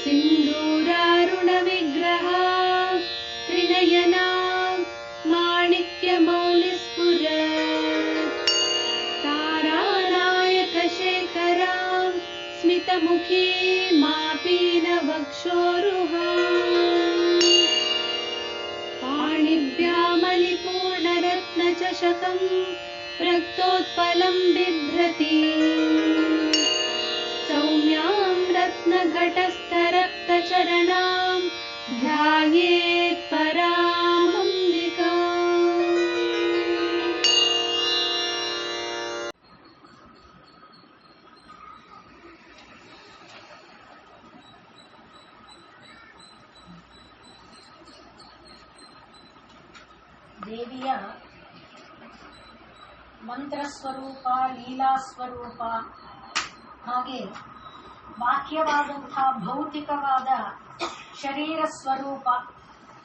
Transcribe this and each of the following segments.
सिन्दूरारुणविग्रह त्रिनयना माणिक्यमौलिस्फुरत् तारानायकशेखरां स्मितमुखी मापीनवक्षोरुहाम् पाणिभ्यामलिपूर्णरत्नचषकं रक्तोत्पलं बिभ्रति सौम्यां रत्नघटस्थरक्तचरणां ध्यायेत् परामम्बिकाम्। ದೇವಿಯ ಮಂತ್ರಸ್ವರೂಪ, ಲೀಲಾ ಸ್ವರೂಪ, ಹಾಗೆ ಬಾಹ್ಯವಾದಂಥ ಭೌತಿಕವಾದ ಶರೀರ ಸ್ವರೂಪ,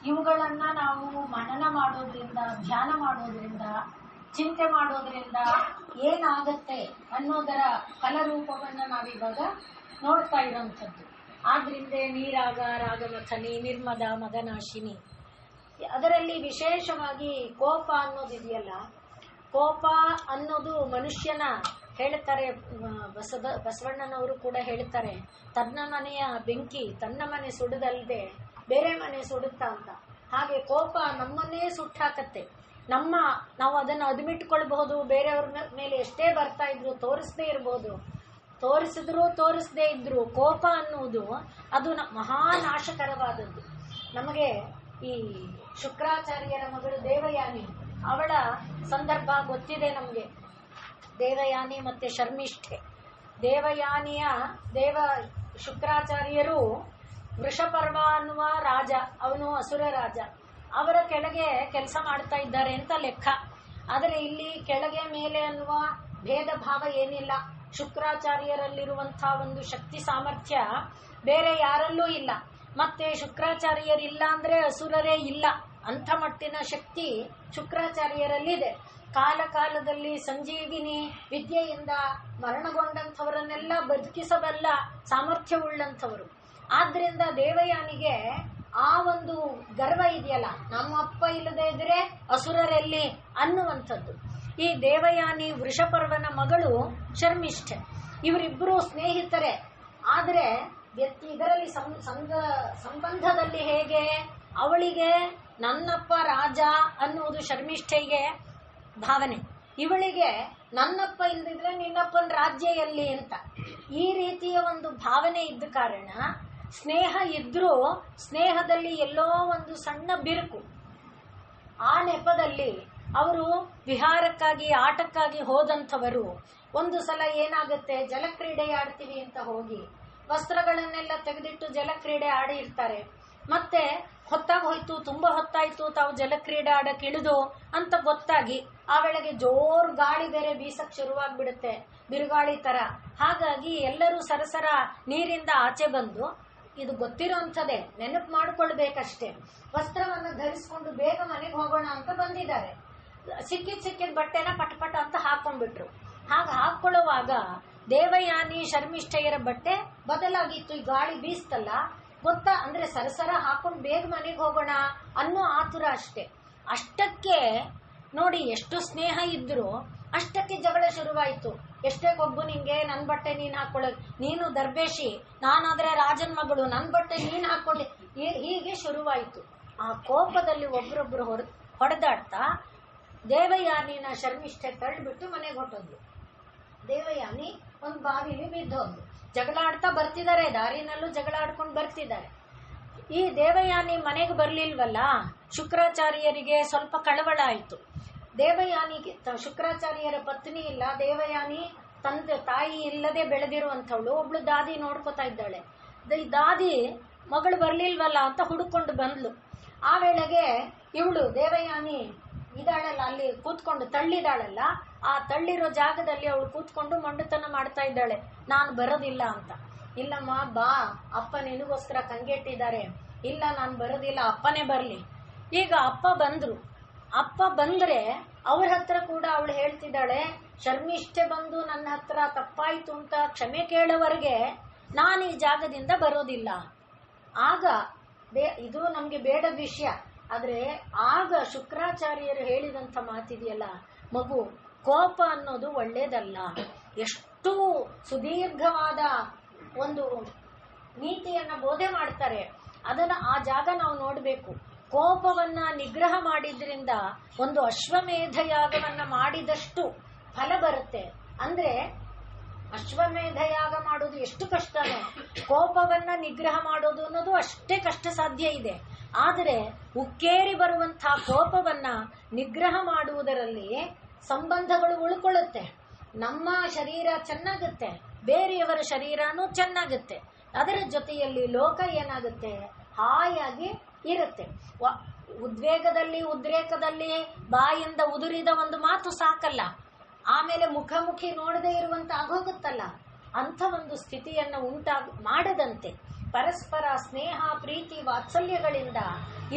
ಇವುಗಳನ್ನು ನಾವು ಮನನ ಮಾಡೋದ್ರಿಂದ, ಧ್ಯಾನ ಮಾಡೋದ್ರಿಂದ, ಚಿಂತೆ ಮಾಡೋದ್ರಿಂದ ಏನಾಗತ್ತೆ ಅನ್ನೋದರ ಫಲರೂಪವನ್ನು ನಾವಿವಾಗ ನೋಡ್ತಾ ಇರೋಂಥದ್ದು. ಆದ್ರಿಂದ ನೀರಾಗ, ರಾಗಮಥನಿ, ನಿರ್ಮದ, ಮದನಾಶಿನಿ. ಅದರಲ್ಲಿ ವಿಶೇಷವಾಗಿ ಕೋಪ ಅನ್ನೋದಿದೆಯಲ್ಲ, ಕೋಪ ಅನ್ನೋದು ಮನುಷ್ಯನ, ಹೇಳ್ತಾರೆ ಬಸವಣ್ಣನವರು ಕೂಡ ಹೇಳ್ತಾರೆ, ತನ್ನ ಮನೆಯ ಬೆಂಕಿ ತನ್ನ ಮನೆ ಸುಡದಲ್ಲದೆ ಬೇರೆ ಮನೆ ಸುಡುತ್ತಾ ಅಂತ. ಹಾಗೆ ಕೋಪ ನಮ್ಮನ್ನೇ ಸುಟ್ಟಾಕತ್ತೆ. ನಾವು ಅದನ್ನು ಅದುಮಿಟ್ಕೊಳ್ಬಹುದು, ಬೇರೆಯವ್ರ ಮೇಲೆ ಎಷ್ಟೇ ಬರ್ತಾ ಇದ್ರು ತೋರಿಸದೇ ಇರ್ಬೋದು, ತೋರಿಸದೇ ಇದ್ರು ಕೋಪ ಅನ್ನುವುದು ಅದು ಮಹಾನಾಶಕರವಾದದ್ದು. ನಮಗೆ ಈ ಶುಕ್ರಾಚಾರ್ಯರ ಮಗಳು ದೇವಯಾನಿ, ಅವಳ ಸಂದರ್ಭ ಗೊತ್ತಿದೆ ನಮಗೆ. ದೇವಯಾನಿ ಮತ್ತೆ ಶರ್ಮಿಷ್ಠೆ. ದೇವಯಾನಿಯ ಶುಕ್ರಾಚಾರ್ಯರು ವೃಷಪರ್ವ ಅನ್ನುವ ರಾಜ, ಅವನು ಅಸುರ ರಾಜ, ಅವರ ಕೆಳಗೆ ಕೆಲಸ ಮಾಡ್ತಾ ಇದ್ದಾರೆ ಅಂತ ಲೆಕ್ಕ. ಆದರೆ ಇಲ್ಲಿ ಕೆಳಗೆ ಮೇಲೆ ಅನ್ನುವ ಭೇದ ಭಾವ ಏನಿಲ್ಲ. ಶುಕ್ರಾಚಾರ್ಯರಲ್ಲಿರುವಂತಹ ಒಂದು ಶಕ್ತಿ ಸಾಮರ್ಥ್ಯ ಬೇರೆ ಯಾರಲ್ಲೂ ಇಲ್ಲ. ಮತ್ತೆ ಶುಕ್ರಾಚಾರ್ಯರಿಲ್ಲ ಅಂದ್ರೆ ಅಸುರರೇ ಇಲ್ಲ, ಅಂಥ ಮಟ್ಟಿನ ಶಕ್ತಿ ಶುಕ್ರಾಚಾರ್ಯರಲ್ಲಿದೆ. ಕಾಲದಲ್ಲಿ ಸಂಜೀವಿನಿ ವಿದ್ಯೆಯಿಂದ ಮರಣಗೊಂಡಂಥವರನ್ನೆಲ್ಲ ಬದುಕಿಸಬಲ್ಲ ಸಾಮರ್ಥ್ಯವುಳ್ಳಂಥವರು. ಆದ್ರಿಂದ ದೇವಯಾನಿಗೆ ಆ ಒಂದು ಗರ್ವ ಇದೆಯಲ್ಲ, ನಮ್ಮ ಅಪ್ಪ ಇಲ್ಲದೆ ಇದ್ರೆ ಅಸುರರೆಲ್ಲಿ ಅನ್ನುವಂಥದ್ದು. ಈ ದೇವಯಾನಿ ವೃಷಪರ್ವನ ಮಗಳು ಶರ್ಮಿಷ್ಠೆ. ಇವರಿಬ್ಬರು ಸ್ನೇಹಿತರೆ. ಆದರೆ ಇದರಲ್ಲಿ ಸಂಬಂಧದಲ್ಲಿ ಹೇಗೆ, ಅವಳಿಗೆ ನನ್ನಪ್ಪ ರಾಜ ಅನ್ನುವುದು ಶರ್ಮಿಷ್ಠೆಗೆ ಭಾವನೆ, ಇವಳಿಗೆ ನನ್ನಪ್ಪ ಇಲ್ದಿದ್ರೆ ನಿನ್ನಪ್ಪನ ರಾಜ್ಯ ಎಲ್ಲಿ ಅಂತ. ಈ ರೀತಿಯ ಒಂದು ಭಾವನೆ ಇದ್ದ ಕಾರಣ ಸ್ನೇಹ ಇದ್ರೂ ಸ್ನೇಹದಲ್ಲಿ ಎಲ್ಲೋ ಒಂದು ಸಣ್ಣ ಬಿರುಕು. ಆ ನೆಪದಲ್ಲಿ ಅವರು ವಿಹಾರಕ್ಕಾಗಿ, ಆಟಕ್ಕಾಗಿ ಹೋದಂಥವರು ಒಂದು ಸಲ ಏನಾಗುತ್ತೆ, ಜಲಕ್ರೀಡೆ ಆಡ್ತೀವಿ ಅಂತ ಹೋಗಿ ವಸ್ತ್ರಗಳನ್ನೆಲ್ಲ ತೆಗೆದಿಟ್ಟು ಜಲಕ್ರೀಡೆ ಆಡಿ ಇರ್ತಾರೆ. ಮತ್ತೆ ಹೊತ್ತಾಗೋಯ್ತು, ತುಂಬಾ ಹೊತ್ತಾಯ್ತು, ತಾವು ಜಲಕ್ರೀಡೆ ಆಡಕ್ಕೆ ಇಳಿದು ಅಂತ ಗೊತ್ತಾಗಿ ಆ ವೇಳೆಗೆ ಜೋರು ಗಾಳಿ ಬೇರೆ ಬೀಸಕ್ ಶುರುವಾಗ್ಬಿಡುತ್ತೆ, ಬಿರುಗಾಳಿ ತರ. ಹಾಗಾಗಿ ಎಲ್ಲರೂ ಸರಸರ ನೀರಿಂದ ಆಚೆ ಬಂದು, ಇದು ಗೊತ್ತಿರೋಂಥದ್ದೇ, ನೆನಪು ಮಾಡ್ಕೊಳ್ಬೇಕಷ್ಟೇ, ವಸ್ತ್ರವನ್ನು ಧರಿಸ್ಕೊಂಡು ಬೇಗ ಮನೆಗೆ ಹೋಗೋಣ ಅಂತ ಬಂದಿದ್ದಾರೆ. ಸಿಕ್ಕಿದ ಬಟ್ಟೆನ ಪಟಪಟ ಅಂತ ಹಾಕೊಂಡ್ಬಿಟ್ರು. ಹಾಗೆ ಹಾಕೊಳ್ಳುವಾಗ ದೇವಯಾನಿ ಶರ್ಮಿಷ್ಠೆಯರ ಬಟ್ಟೆ ಬದಲಾಗಿತ್ತು. ಈ ಗಾಳಿ ಬೀಸ್ತಲ್ಲ ಗೊತ್ತಾ, ಅಂದ್ರೆ ಸರಸರ ಹಾಕೊಂಡು ಬೇಗ ಮನೆಗೆ ಹೋಗೋಣ ಅನ್ನೋ ಆತುರ ಅಷ್ಟೇ. ಅಷ್ಟಕ್ಕೆ ನೋಡಿ, ಎಷ್ಟು ಸ್ನೇಹ ಇದ್ರು ಅಷ್ಟಕ್ಕೆ ಜಗಳ ಶುರುವಾಯಿತು. ಎಷ್ಟೇ ಕೊಬ್ಬು ನಿಂಗೆ, ನನ್ನ ಬಟ್ಟೆ ನೀನ್ ಹಾಕೊಳ್ಳ, ನೀನು ದರ್ಬೇಶಿ, ನಾನಾದ್ರೆ ರಾಜನ್ ಮಗಳು, ನನ್ನ ಬಟ್ಟೆ ನೀನ್ ಹಾಕೊಳ್ಳಿ, ಹೀಗೆ ಶುರುವಾಯಿತು. ಆ ಕೋಪದಲ್ಲಿ ಒಬ್ರೊಬ್ರು ಹೊಡೆದಾಡ್ತಾ ದೇವಯಾನಿನ ಶರ್ಮಿಷ್ಠೆ ತಳ್ಳಿಬಿಟ್ಟು ಮನೆಗೆ ಹೊಟ್ಟೋದ್ಲು. ದೇವಯಾನಿ ಒಂದು ಬಾವಿಲಿ ಬಿದ್ದೋದ್ಲು. ಜಗಳ ಆಡ್ತಾ ಬರ್ತಿದ್ದಾರೆ, ದಾರಿನಲ್ಲೂ ಜಗಳ ಆಡ್ಕೊಂಡು ಬರ್ತಿದ್ದಾರೆ. ಈ ದೇವಯಾನಿ ಮನೆಗೆ ಬರ್ಲಿಲ್ವಲ್ಲ, ಶುಕ್ರಾಚಾರ್ಯರಿಗೆ ಸ್ವಲ್ಪ ಕಳವಳ ಆಯಿತು. ದೇವಯಾನಿಗೆ ಶುಕ್ರಾಚಾರ್ಯರ ಪತ್ನಿ ಇಲ್ಲ, ದೇವಯಾನಿ ತಾಯಿ ಇಲ್ಲದೆ ಬೆಳೆದಿರುವಂಥವಳು, ಒಬ್ಳು ದಾದಿ ನೋಡ್ಕೋತಾ ಇದ್ದಾಳೆ. ದಾದಿ ಮಗಳು ಬರ್ಲಿಲ್ವಲ್ಲ ಅಂತ ಹುಡುಕೊಂಡು ಬಂದ್ಲು. ಆ ವೇಳೆಗೆ ಇವಳು ದೇವಯಾನಿ ಇದಾಳಲ್ಲ, ಅಲ್ಲಿ ಕೂತ್ಕೊಂಡು ತಳ್ಳಿದಾಳಲ್ಲ, ಆ ತಳ್ಳಿರೋ ಜಾಗದಲ್ಲಿ ಅವಳು ಕೂತ್ಕೊಂಡು ಮೊಂಡುತನ ಮಾಡ್ತಾ ಇದ್ದಾಳೆ, ನಾನು ಬರೋದಿಲ್ಲ ಅಂತ. ಇಲ್ಲಮ್ಮ ಬಾ, ಅಪ್ಪ ನಿನಗೋಸ್ಕರ ಕಂಗೆಟ್ಟಿದ್ದಾರೆ. ಇಲ್ಲ, ನಾನು ಬರೋದಿಲ್ಲ, ಅಪ್ಪನೇ ಬರ್ಲಿ. ಈಗ ಅಪ್ಪ ಬಂದ್ರು. ಅಪ್ಪ ಬಂದ್ರೆ ಅವ್ರ ಹತ್ರ ಕೂಡ ಅವಳು ಹೇಳ್ತಿದ್ದಾಳೆ, ಶರ್ಮಿಷ್ಠೆ ಬಂದು ನನ್ನ ಹತ್ರ ತಪ್ಪಾಯ್ತು ಅಂತ ಕ್ಷಮೆ ಕೇಳೋವರೆಗೆ ನಾನು ಈ ಜಾಗದಿಂದ ಬರೋದಿಲ್ಲ ಆಗ ಇದು ನಮ್ಗೆ ಬೇಡದ ವಿಷಯ. ಆದ್ರೆ ಆಗ ಶುಕ್ರಾಚಾರ್ಯರು ಹೇಳಿದಂಥ ಮಾತಿದೆಯಲ್ಲ, ಮಗು ಕೋಪ ಅನ್ನೋದು ಒಳ್ಳೇದಲ್ಲ. ಎಷ್ಟು ಸುದೀರ್ಘವಾದ ಒಂದು ನೀತಿಯನ್ನ ಬೋಧೆ ಮಾಡ್ತಾರೆ. ಅದನ್ನ ಆ ಜಾಗ ನಾವು ನೋಡ್ಬೇಕು. ಕೋಪವನ್ನ ನಿಗ್ರಹ ಮಾಡಿದ್ರಿಂದ ಒಂದು ಅಶ್ವಮೇಧ ಯಾಗವನ್ನ ಮಾಡಿದಷ್ಟು ಫಲ ಬರುತ್ತೆ. ಅಂದ್ರೆ ಅಶ್ವಮೇಧ ಯಾಗ ಮಾಡೋದು ಎಷ್ಟು ಕಷ್ಟನೋ, ಕೋಪವನ್ನ ನಿಗ್ರಹ ಮಾಡೋದು ಅನ್ನೋದು ಅಷ್ಟೇ ಕಷ್ಟ ಸಾಧ್ಯ ಇದೆ. ಆದರೆ ಉಕ್ಕೇರಿ ಬರುವಂತಹ ಕೋಪವನ್ನ ನಿಗ್ರಹ ಮಾಡುವುದರಲ್ಲಿ ಸಂಬಂಧಗಳು ಉಳ್ಕೊಳ್ಳುತ್ತೆ. ನಮ್ಮ ಶರೀರ ಚೆನ್ನಾಗುತ್ತೆ, ಬೇರೆಯವರ ಶರೀರನೂ ಚೆನ್ನಾಗುತ್ತೆ. ಅದರ ಜೊತೆಯಲ್ಲಿ ಲೋಕ ಏನಾಗುತ್ತೆ, ಹಾಯಾಗಿ ಇರುತ್ತೆ. ಉದ್ವೇಗದಲ್ಲಿ ಉದ್ರೇಕದಲ್ಲಿ ಬಾಯಿಂದ ಉದುರಿದ ಒಂದು ಮಾತು ಸಾಕಲ್ಲ, ಆಮೇಲೆ ಮುಖಾಮುಖಿ ನೋಡದೇ ಇರುವಂತ ಆಗೋಗುತ್ತಲ್ಲ, ಅಂಥ ಒಂದು ಸ್ಥಿತಿಯನ್ನ ಮಾಡದಂತೆ ಪರಸ್ಪರ ಸ್ನೇಹ ಪ್ರೀತಿ ವಾತ್ಸಲ್ಯಗಳಿಂದ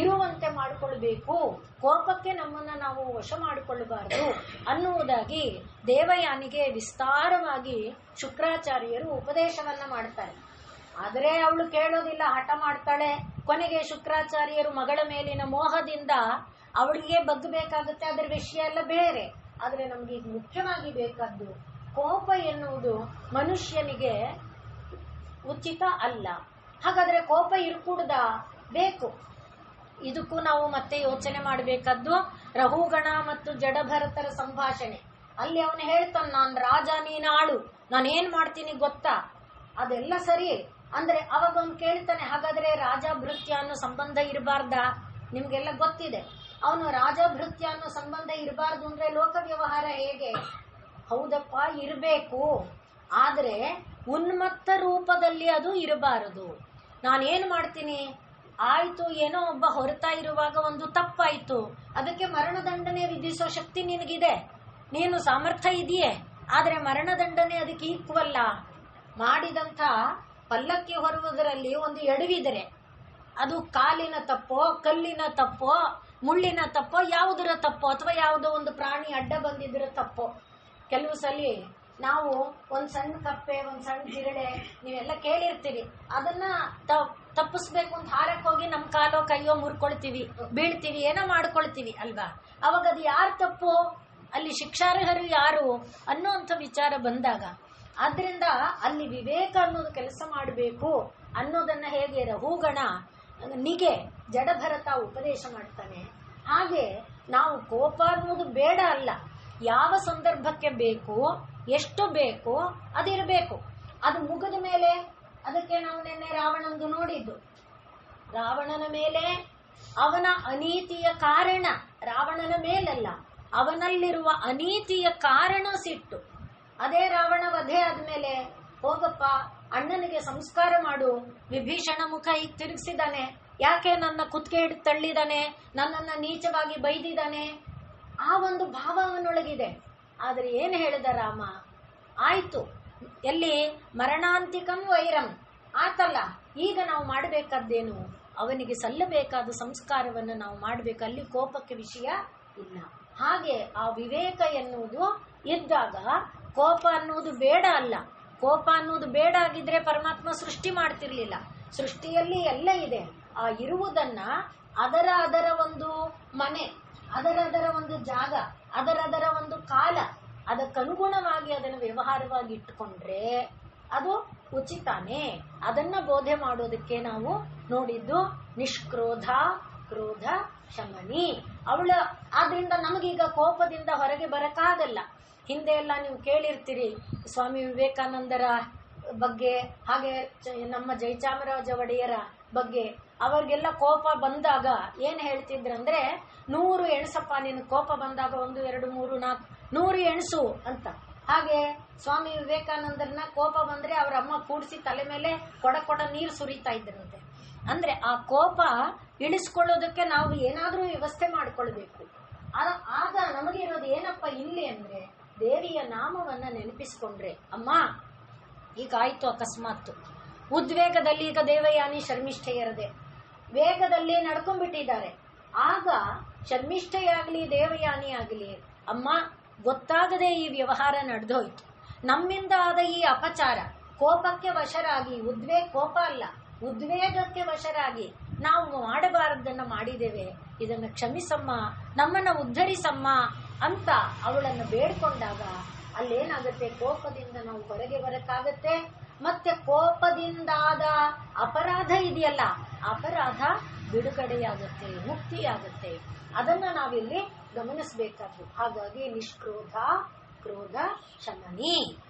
ಇರುವಂತೆ ಮಾಡಿಕೊಳ್ಬೇಕು. ಕೋಪಕ್ಕೆ ನಮ್ಮನ್ನ ನಾವು ವಶ ಮಾಡಿಕೊಳ್ಳಬಾರದು ಅನ್ನುವುದಾಗಿ ದೇವಯಾನಿಗೆ ವಿಸ್ತಾರವಾಗಿ ಶುಕ್ರಾಚಾರ್ಯರು ಉಪದೇಶವನ್ನ ಮಾಡ್ತಾರೆ. ಆದರೆ ಅವಳು ಕೇಳೋದಿಲ್ಲ, ಹಠ ಮಾಡ್ತಾಳೆ. ಕೊನೆಗೆ ಶುಕ್ರಾಚಾರ್ಯರು ಮಗಳ ಮೇಲಿನ ಮೋಹದಿಂದ ಅವಳಿಗೆ ಬಗ್ಗಬೇಕಾಗುತ್ತೆ. ಅದರ ವಿಷಯ ಎಲ್ಲ ಬೇರೆ. ಆದರೆ ನಮ್ಗೆ ಈಗ ಮುಖ್ಯವಾಗಿ ಬೇಕಾದ್ದು, ಕೋಪ ಎನ್ನುವುದು ಮನುಷ್ಯನಿಗೆ ಉಚಿತ ಅಲ್ಲ. ಹಾಗಾದ್ರೆ ಕೋಪ ಇರ್ಕೂಡ್ದ? ಬೇಕು. ಇದಕ್ಕೂ ನಾವು ಮತ್ತೆ ಯೋಚನೆ ಮಾಡಬೇಕಾದ್ದು ರಹುಗಣ ಮತ್ತು ಜಡಭರತರ ಸಂಭಾಷಣೆ. ಅಲ್ಲಿ ಅವನು ಹೇಳ್ತಾನೆ, ನಾನ್ ರಾಜ, ನೀನ್ ಆಳು, ನಾನೇನ್ ಮಾಡ್ತೀನಿ ಗೊತ್ತಾ? ಅದೆಲ್ಲ ಸರಿ. ಅಂದ್ರೆ ಅವಾಗ ಅವನು ಕೇಳ್ತಾನೆ, ಹಾಗಾದ್ರೆ ರಾಜಭೃತ್ಯ ಅನ್ನೋ ಸಂಬಂಧ ಇರಬಾರ್ದಾ? ನಿಮ್ಗೆಲ್ಲ ಗೊತ್ತಿದೆ. ಅವನು ರಾಜಭೃತ್ಯ ಅನ್ನೋ ಸಂಬಂಧ ಇರಬಾರ್ದು ಅಂದ್ರೆ ಲೋಕ ವ್ಯವಹಾರ ಹೇಗೆ? ಹೌದಪ್ಪ, ಇರಬೇಕು. ಆದ್ರೆ ಉನ್ಮತ್ತ ರೂಪದಲ್ಲಿ ಅದು ಇರಬಾರದು. ನಾನೇನ್ ಮಾಡ್ತೀನಿ, ಆಯ್ತು, ಏನೋ ಒಬ್ಬ ಹೊರತಾ ಇರುವಾಗ ಒಂದು ತಪ್ಪಾಯ್ತು, ಅದಕ್ಕೆ ಮರಣದಂಡನೆ ವಿಧಿಸೋ ಶಕ್ತಿ ನಿನಗಿದೆ, ನೀನು ಸಾಮರ್ಥ್ಯ ಇದೆಯೇ. ಆದ್ರೆ ಮರಣದಂಡನೆ ಅದಕ್ಕೆ ಈಕ್ವಲ್ಲ. ಮಾಡಿದಂಥ ಪಲ್ಲಕ್ಕಿ ಹೊರುವುದರಲ್ಲಿ ಒಂದು ಎಡವಿದರೆ ಅದು ಕಾಲಿನ ತಪ್ಪೋ, ಕಲ್ಲಿನ ತಪ್ಪೋ, ಮುಳ್ಳಿನ ತಪ್ಪೋ, ಯಾವುದರ ತಪ್ಪೋ, ಅಥವಾ ಯಾವುದೋ ಒಂದು ಪ್ರಾಣಿ ಅಡ್ಡ ಬಂದಿದ್ರ ತಪ್ಪೋ. ಕೆಲವು ಸಲ ನಾವು ಒಂದ್ ಸಣ್ಣ ಕಪ್ಪೆ, ಒಂದ್ ಸಣ್ಣ ಜಿರಳೆ, ನೀವೆಲ್ಲ ಕೇಳಿರ್ತೀರಿ, ಅದನ್ನ ತಪ್ಪಿಸ್ಬೇಕು ಅಂತ ಹಾರಕ್ ಹೋಗಿ ನಮ್ ಕಾಲೋ ಕೈಯೋ ಮುರ್ಕೊಳ್ತೀವಿ, ಬೀಳ್ತೀವಿ, ಏನೋ ಮಾಡ್ಕೊಳ್ತೀವಿ ಅಲ್ವಾ? ಅವಾಗ ಅದು ಯಾರು ತಪ್ಪು, ಅಲ್ಲಿ ಶಿಕ್ಷಾರ್ಹರು ಯಾರು ಅನ್ನೋಂಥ ವಿಚಾರ ಬಂದಾಗ, ಆದ್ರಿಂದ ಅಲ್ಲಿ ವಿವೇಕ ಅನ್ನೋದು ಕೆಲಸ ಮಾಡಬೇಕು ಅನ್ನೋದನ್ನ ಹೇಗೆ ರಹುಗಣ ನಿಗೆ ಜಡಭರತ ಉಪದೇಶ ಮಾಡ್ತಾನೆ, ಹಾಗೆ ನಾವು ಕೋಪ ಅನ್ನೋದು ಬೇಡ ಅಲ್ಲ. ಯಾವ ಸಂದರ್ಭಕ್ಕೆ ಬೇಕು, ಎಷ್ಟು ಬೇಕು ಅದಿರಬೇಕು. ಅದು ಮುಗಿದ ಮೇಲೆ, ಅದಕ್ಕೆ ನಾವು ನಿನ್ನೆ ರಾವಣಂದು ನೋಡಿದ್ದು, ರಾವಣನ ಮೇಲೆ ಅವನ ಅನೀತಿಯ ಕಾರಣ, ರಾವಣನ ಮೇಲಲ್ಲ, ಅವನಲ್ಲಿರುವ ಅನೀತಿಯ ಕಾರಣ ಸಿಟ್ಟು. ಅದೇ ರಾವಣ ವಧೆ ಆದ್ಮೇಲೆ, ಹೋಗಪ್ಪ ಅಣ್ಣನಿಗೆ ಸಂಸ್ಕಾರ ಮಾಡು, ವಿಭೀಷಣ ಮುಖ ಹೀಗೆ ತಿರುಗಿಸಿದಾನೆ, ಯಾಕೆ ನನ್ನ ಕುತ್ತಿಗೆ ಹಿಡಿದು ತಳ್ಳಿದಾನೆ, ನನ್ನನ್ನ ನೀಚವಾಗಿ ಬೈದಿದ್ದಾನೆ, ಆ ಒಂದು ಭಾವ ಅವನೊಳಗಿದೆ. ಆದ್ರೆ ಏನ್ ಹೇಳಿದ ರಾಮ, ಆಯ್ತು, ಎಲ್ಲಿ ಮರಣಾಂತಿಕಂ ವೈರಂ ಆತಲ್ಲ, ಈಗ ನಾವು ಮಾಡಬೇಕಾದ್ದೇನು, ಅವನಿಗೆ ಸಲ್ಲಬೇಕಾದ ಸಂಸ್ಕಾರವನ್ನು ನಾವು ಮಾಡಬೇಕು. ಅಲ್ಲಿ ಕೋಪಕ್ಕೆ ವಿಷಯ ಇಲ್ಲ. ಹಾಗೆ ಆ ವಿವೇಕ ಎನ್ನುವುದು ಇದ್ದಾಗ ಕೋಪ ಅನ್ನುವುದು ಬೇಡ ಅಲ್ಲ. ಕೋಪ ಅನ್ನುವುದು ಬೇಡ ಆಗಿದ್ರೆ ಪರಮಾತ್ಮ ಸೃಷ್ಟಿ ಮಾಡ್ತಿರ್ಲಿಲ್ಲ. ಸೃಷ್ಟಿಯಲ್ಲಿ ಎಲ್ಲ ಇದೆ. ಆ ಇರುವುದನ್ನ ಅದರ ಒಂದು ಮನೆ, ಅದರ ಒಂದು ಜಾಗ, ಅದರ ಒಂದು ಕಾಲ, ಅದಕ್ಕನುಗುಣವಾಗಿ ಅದನ್ನು ವ್ಯವಹಾರವಾಗಿ ಇಟ್ಟುಕೊಂಡ್ರೆ ಅದು ಉಚಿತಾನೇ. ಅದನ್ನ ಬೋಧೆ ಮಾಡೋದಕ್ಕೆ ನಾವು ನೋಡಿದ್ದು ನಿಷ್ಕ್ರೋಧ ಕ್ರೋಧ ಶಮನಿ. ಆದ್ರಿಂದ ನಮಗೀಗ ಕೋಪದಿಂದ ಹೊರಗೆ ಬರಕ್ಕಾಗಲ್ಲ. ಹಿಂದೆ ಎಲ್ಲ ನೀವು ಕೇಳಿರ್ತೀರಿ ಸ್ವಾಮಿ ವಿವೇಕಾನಂದರ ಬಗ್ಗೆ, ಹಾಗೆ ನಮ್ಮ ಜಯಚಾಮರಾಜ ಒಡೆಯರ ಬಗ್ಗೆ. ಅವ್ರಿಗೆಲ್ಲ ಕೋಪ ಬಂದಾಗ ಏನ್ ಹೇಳ್ತಿದ್ರಂದ್ರೆ, 100 ಎಣಸಪ್ಪ, ನಿನ್ ಕೋಪ ಬಂದಾಗ 1 2 3 4 100 ಎಣಸು ಅಂತ. ಹಾಗೆ ಸ್ವಾಮಿ ವಿವೇಕಾನಂದರನ್ನ ಕೋಪ ಬಂದ್ರೆ ಅವ್ರ ಅಮ್ಮ ಕೂಡಿಸಿ ತಲೆ ಮೇಲೆ ಕೊಡ ನೀರು ಸುರಿತಾ ಇದ್ರಂತೆ. ಅಂದ್ರೆ ಆ ಕೋಪ ಇಳಿಸ್ಕೊಳ್ಳೋದಕ್ಕೆ ನಾವು ಏನಾದ್ರೂ ವ್ಯವಸ್ಥೆ ಮಾಡ್ಕೊಳ್ಬೇಕು. ಆಗ ನಮಗಿರೋದು ಏನಪ್ಪ ಇಲ್ಲಿ ಅಂದ್ರೆ, ದೇವಿಯ ನಾಮವನ್ನ ನೆನಪಿಸ್ಕೊಂಡ್ರೆ, ಅಮ್ಮ ಈಗ ಆಯ್ತು ಅಕಸ್ಮಾತ್ ಉದ್ವೇಗದಲ್ಲಿ, ಈಗ ದೇವಯಾನಿ ಶರ್ಮಿಷ್ಠೆಯರದೆ ವೇಗದಲ್ಲಿ ನಡ್ಕೊಂಡ್ಬಿಟ್ಟಿದ್ದಾರೆ. ಆಗ ಶರ್ಮಿಷ್ಠೆಯಾಗ್ಲಿ ದೇವಯಾನಿ ಆಗಲಿ, ಅಮ್ಮ ಗೊತ್ತಾಗದೆ ಈ ವ್ಯವಹಾರ ನಡೆದೋಯ್ತು, ನಮ್ಮಿಂದ ಆದ ಈ ಅಪಚಾರ, ಕೋಪಕ್ಕೆ ವಶರಾಗಿ, ಕೋಪ ಅಲ್ಲ ಉದ್ವೇಗಕ್ಕೆ ವಶರಾಗಿ ನಾವು ಮಾಡಬಾರದನ್ನ ಮಾಡಿದ್ದೇವೆ, ಇದನ್ನು ಕ್ಷಮಿಸಮ್ಮ, ನಮ್ಮನ್ನ ಉದ್ಧರಿಸಮ್ಮ ಅಂತ ಅವಳನ್ನು ಬೇಡ್ಕೊಂಡಾಗ ಅಲ್ಲೇನಾಗತ್ತೆ, ಕೋಪದಿಂದ ನಾವು ಹೊರಗೆ ಬರಕ್ಕಾಗತ್ತೆ. ಮತ್ತೆ ಕೋಪದಿಂದಾದ ಅಪರಾಧ ಇದೆಯಲ್ಲ, ಅಪರಾಧ ಬಿಡುಗಡೆಯಾಗುತ್ತೆ, ಮುಕ್ತಿಯಾಗುತ್ತೆ. ಅದನ್ನ ನಾವಿಲ್ಲಿ ಗಮನಿಸಬೇಕಾದ್ರು. ಹಾಗಾಗಿ ನಿಷ್ಕ್ರೋಧ ಕ್ರೋಧ ಶಮನಿ.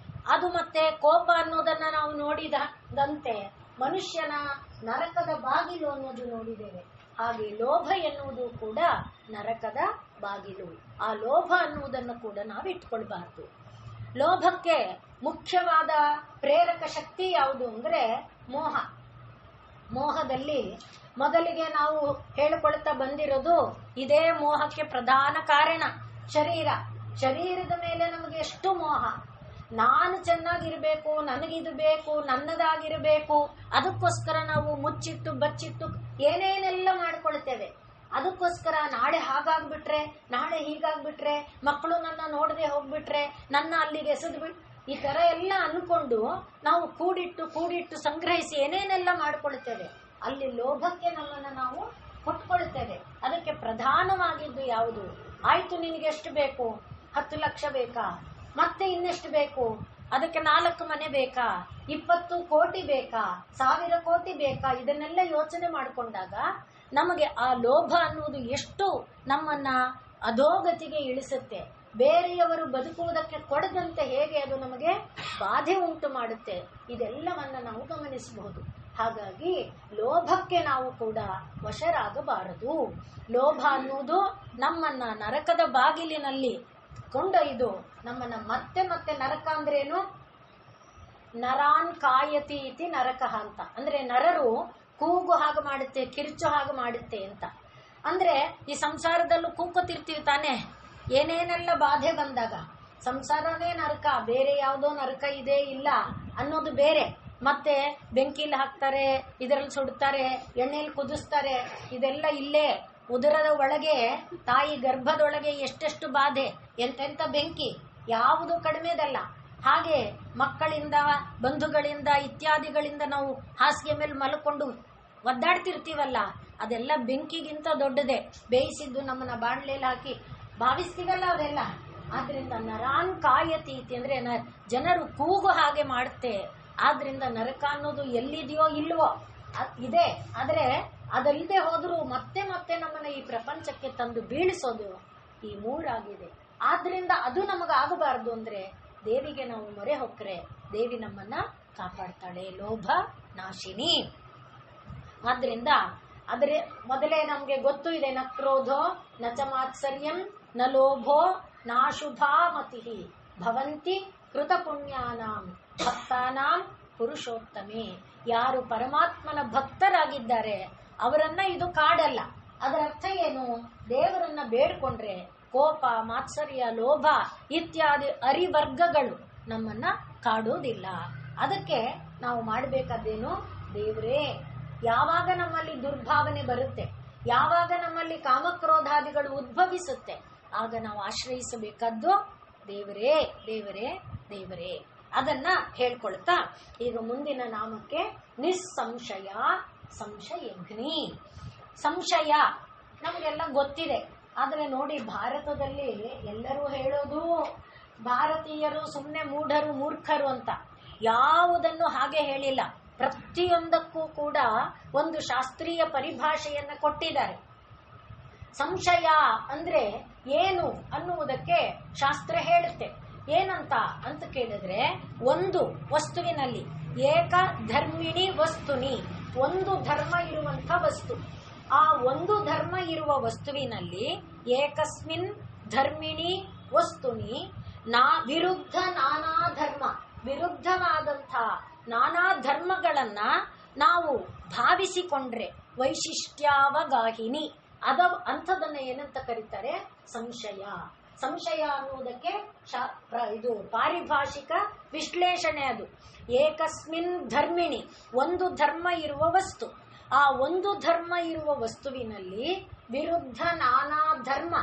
ಅದು ಮತ್ತೆ ಕೋಪ ಅನ್ನೋದನ್ನ ನಾವು ನೋಡಿದಂತೆ ಮನುಷ್ಯನ ನರಕದ ಬಾಗಿಲು ಅನ್ನೋದು ನೋಡಿದ್ದೇವೆ. ಹಾಗೆ ಲೋಭ ಎನ್ನುವುದು ಕೂಡ ನರಕದ ಬಾಗಿಲು. ಆ ಲೋಭ ಅನ್ನುವುದನ್ನು ಕೂಡ ನಾವು ಇಟ್ಕೊಳ್ಬಾರ್ದು. ಲೋಭಕ್ಕೆ ಮುಖ್ಯವಾದ ಪ್ರೇರಕ ಶಕ್ತಿ ಯಾವುದು ಅಂದ್ರೆ ಮೋಹ. ಮೋಹದಲ್ಲಿ ಮೊದಲಿಗೆ ನಾವು ಹೇಳಿಕೊಳ್ತಾ ಬಂದಿರೋದು ಇದೇ ಮೋಹಕ್ಕೆ ಪ್ರಧಾನ ಕಾರಣ ಶರೀರದ ಮೇಲೆ ನಮಗೆ ಎಷ್ಟು ಮೋಹ. ನಾನು ಚೆನ್ನಾಗಿರ್ಬೇಕು, ನನಗಿದು ಬೇಕು, ನನ್ನದಾಗಿರಬೇಕು, ಅದಕ್ಕೋಸ್ಕರ ನಾವು ಮುಚ್ಚಿಟ್ಟು ಬಚ್ಚಿಟ್ಟು ಏನೇನೆಲ್ಲ ಮಾಡ್ಕೊಳ್ತೇವೆ. ಅದಕ್ಕೋಸ್ಕರ ನಾಳೆ ಹಾಗಾಗ್ಬಿಟ್ರೆ, ನಾಳೆ ಹೀಗಾಗ್ಬಿಟ್ರೆ, ಮಕ್ಕಳು ನನ್ನ ನೋಡದೆ ಹೋಗ್ಬಿಟ್ರೆ, ನನ್ನ ಅಲ್ಲಿಗೆ ಎಸೆದ್ಬಿಟ್, ಈ ತರ ಎಲ್ಲ ಅನ್ಕೊಂಡು ನಾವು ಕೂಡಿಟ್ಟು ಸಂಗ್ರಹಿಸಿ ಏನೇನೆಲ್ಲ ಮಾಡ್ಕೊಳ್ತೇವೆ. ಅಲ್ಲಿ ಲೋಭಕ್ಕೆ ನಮ್ಮನ್ನ ನಾವು ಕೊಟ್ಕೊಳ್ತೇವೆ. ಅದಕ್ಕೆ ಪ್ರಧಾನವಾಗಿದ್ದು ಯಾವುದು? ಆಯ್ತು, ನಿನಗೆ ಎಷ್ಟು ಬೇಕು? 10 ಲಕ್ಷ ಬೇಕಾ? ಮತ್ತೆ ಇನ್ನೆಷ್ಟು ಬೇಕು? ಅದಕ್ಕೆ 4 ಮನೆ ಬೇಕಾ? 20 ಕೋಟಿ ಬೇಕಾ? 1000 ಕೋಟಿ ಬೇಕಾ? ಇದನ್ನೆಲ್ಲ ಯೋಚನೆ ಮಾಡಿಕೊಂಡಾಗ ನಮಗೆ ಆ ಲೋಭ ಅನ್ನುವುದು ಎಷ್ಟು ನಮ್ಮನ್ನ ಅಧೋಗತಿಗೆ ಇಳಿಸುತ್ತೆ. ಬೇರೆಯವರು ಬದುಕುವುದಕ್ಕೆ ಕೊಡದಂತೆ ಹೇಗೆ ಅದು ನಮಗೆ ಬಾಧೆ ಉಂಟು ಮಾಡುತ್ತೆ. ಇದೆಲ್ಲವನ್ನ ನಾವು ಗಮನಿಸಬಹುದು. ಹಾಗಾಗಿ ಲೋಭಕ್ಕೆ ನಾವು ಕೂಡ ವಶರಾಗಬಾರದು. ಲೋಭ ಅನ್ನುವುದು ನಮ್ಮನ್ನ ನರಕದ ಬಾಗಿಲಿನಲ್ಲಿ ಕೊಂಡೊಯ್ದು ನಮ್ಮನ್ನ ಮತ್ತೆ ನರಕ ಅಂದ್ರೇನು? ನರಾನ್ ಕಾಯತಿ ಇತಿ ನರಕ ಅಂತ. ಅಂದ್ರೆ ನರರು ಕೂಗು ಹಾಗೆ ಮಾಡುತ್ತೆ, ಕಿರ್ಚು ಹಾಗೆ ಮಾಡುತ್ತೆ ಅಂತ. ಅಂದ್ರೆ ಈ ಸಂಸಾರದಲ್ಲೂ ಕೂಗುತ್ತಿರ್ತೀವಿ ತಾನೆ, ಏನೇನೆಲ್ಲ ಬಾಧೆ ಬಂದಾಗ. ಸಂಸಾರನೇ ನರಕ, ಬೇರೆ ಯಾವುದೋ ನರಕ ಇದೆ ಇಲ್ಲ ಅನ್ನೋದು ಬೇರೆ. ಮತ್ತೆ ಬೆಂಕಿಲಿ ಹಾಕ್ತಾರೆ, ಇದರಲ್ಲಿ ಸುಡ್ತಾರೆ, ಎಣ್ಣೆಯಲ್ಲಿ ಕುದಿಸ್ತಾರೆ, ಇದೆಲ್ಲ ಇಲ್ಲೇ ಉದರದ ಒಳಗೆ, ತಾಯಿ ಗರ್ಭದೊಳಗೆ ಎಷ್ಟೆಷ್ಟು ಬಾಧೆ, ಎಂತೆಂಥ ಬೆಂಕಿ, ಯಾವುದು ಕಡಿಮೆದಲ್ಲ. ಹಾಗೆ ಮಕ್ಕಳಿಂದ, ಬಂಧುಗಳಿಂದ, ಇತ್ಯಾದಿಗಳಿಂದ ನಾವು ಹಾಸಿಗೆ ಮೇಲೆ ಮಲ್ಕೊಂಡು ಒದ್ದಾಡ್ತಿರ್ತೀವಲ್ಲ, ಅದೆಲ್ಲ ಬೆಂಕಿಗಿಂತ ದೊಡ್ಡದೆ. ಬೇಯಿಸಿದ್ದು ನಮ್ಮನ್ನ ಬಾಣ್ಲೆಯಲ್ಲಿ ಹಾಕಿ ಭಾವಿಸ್ತೀವಲ್ಲ ಅದೆಲ್ಲ. ಆದ್ರಿಂದ ನರಾನ್ ಕಾಯತೀತಿ ಅಂದ್ರೆ ಜನರು ಕೂಗು ಹಾಗೆ ಮಾಡುತ್ತೆ. ಆದ್ರಿಂದ ನರಕ ಅನ್ನೋದು ಎಲ್ಲಿದೆಯೋ ಇಲ್ವೋ ಇದೆ, ಆದ್ರೆ ಅದಲ್ಲದೆ ಹೋದ್ರೂ ಮತ್ತೆ ನಮ್ಮನ್ನ ಈ ಪ್ರಪಂಚಕ್ಕೆ ತಂದು ಬೀಳಿಸೋದು ಈ ಮೂರಾಗಿದೆ. ಆದ್ರಿಂದ ಅದು ನಮಗಾಗಬಾರ್ದು ಅಂದ್ರೆ ದೇವಿಗೆ ನಾವು ಮೊರೆ ಹೊಕ್ಕರೆ ದೇವಿ ನಮ್ಮನ್ನ ಕಾಪಾಡ್ತಾಳೆ. ಲೋಭ ನಾಶಿನಿ. ಆದ್ರಿಂದ ಆದ್ರೆ ಮೊದಲೇ ನಮ್ಗೆ ಗೊತ್ತು ಇದೆ, ನ ಕ್ರೋಧೋ ನ ಚ ಮಾತ್ಸರ್ಯಂ ನ ಲೋಭೋ ನಾಶುಭಾಮತಿ ಭವಂತಿ ಕೃತ ಪುಣ್ಯಾನಾಂ ಭಕ್ತಾನಾಂ ಪುರುಷೋತ್ತಮೆ. ಯಾರು ಪರಮಾತ್ಮನ ಭಕ್ತರಾಗಿದ್ದಾರೆ ಅವರನ್ನ ಇದು ಕಾಡಲ್ಲ. ಅದರ ಅರ್ಥ ಏನು? ದೇವರನ್ನ ಬೇಡ್ಕೊಂಡ್ರೆ ಕೋಪ, ಮಾತ್ಸರ್ಯ, ಲೋಭ ಇತ್ಯಾದಿ ಅರಿವರ್ಗಗಳು ನಮ್ಮನ್ನ ಕಾಡೋದಿಲ್ಲ. ಅದಕ್ಕೆ ನಾವು ಮಾಡಬೇಕಾದ್ದೇನು? ದೇವರೇ, ಯಾವಾಗ ನಮ್ಮಲ್ಲಿ ದುರ್ಭಾವನೆ ಬರುತ್ತೆ, ಯಾವಾಗ ನಮ್ಮಲ್ಲಿ ಕಾಮಕ್ರೋಧಾದಿಗಳು ಉದ್ಭವಿಸುತ್ತೆ, ಆಗ ನಾವು ಆಶ್ರಯಿಸಬೇಕಾದ್ದು ದೇವರೇ ದೇವರೇ ದೇವರೇ. ಅದನ್ನ ಹೇಳ್ಕೊಳ್ತಾ ಈಗ ಮುಂದಿನ ನಾಮಕ್ಕೆ ನಿಸ್ಸಂಶಯ ಸಂಶಯಘ್ನಿ. ಸಂಶಯ ನಮಗೆಲ್ಲ ಗೊತ್ತಿದೆ. ಆದ್ರೆ ನೋಡಿ, ಭಾರತದಲ್ಲಿ ಎಲ್ಲರೂ ಹೇಳೋದು ಭಾರತೀಯರು ಸುಮ್ಮನೆ ಮೂಢರು, ಮೂರ್ಖರು ಅಂತ. ಯಾವುದನ್ನು ಹಾಗೆ ಹೇಳಿಲ್ಲ. ಪ್ರತಿಯೊಂದಕ್ಕೂ ಕೂಡ ಒಂದು ಶಾಸ್ತ್ರೀಯ ಪರಿಭಾಷೆಯನ್ನ ಕೊಟ್ಟಿದ್ದಾರೆ. ಸಂಶಯ ಅಂದ್ರೆ ಏನು ಅನ್ನುವುದಕ್ಕೆ ಶಾಸ್ತ್ರ ಹೇಳುತ್ತೆ. ಏನಂತ ಅಂತ ಕೇಳಿದ್ರೆ, ಒಂದು ವಸ್ತುವಿನಲ್ಲಿ ಏಕ ಧರ್ಮಿಣಿ ವಸ್ತುನಿ, ಒಂದು ಧರ್ಮ ಇರುವಂತ ವಸ್ತು. ಆ ಒಂದು ಧರ್ಮ ಇರುವ ವಸ್ತುವಿನಲ್ಲಿ ಏಕಸ್ಮಿನ್ ಧರ್ಮಿಣಿ ವಸ್ತುನಿ ವಿರುದ್ಧ ನಾನಾ ಧರ್ಮ, ವಿರುದ್ಧವಾದಂಥ ನಾನಾ ಧರ್ಮಗಳನ್ನ ನಾವು ಭಾವಿಸಿಕೊಂಡ್ರೆ ವೈಶಿಷ್ಟ್ಯಾವಗಾಹಿನಿ ಅಂಥದನ್ನ ಏನಂತ ಕರೀತಾರೆ? ಸಂಶಯ. ಸಂಶಯ ಅನ್ನುವುದಕ್ಕೆ ಇದು ಪಾರಿಭಾಷಿಕ ವಿಶ್ಲೇಷಣೆ. ಅದು ಏಕಸ್ಮಿನ್ ಧರ್ಮಿಣಿ, ಒಂದು ಧರ್ಮ ಇರುವ ವಸ್ತು. ಆ ಒಂದು ಧರ್ಮ ಇರುವ ವಸ್ತುವಿನಲ್ಲಿ ವಿರುದ್ಧ ನಾನಾ ಧರ್ಮ,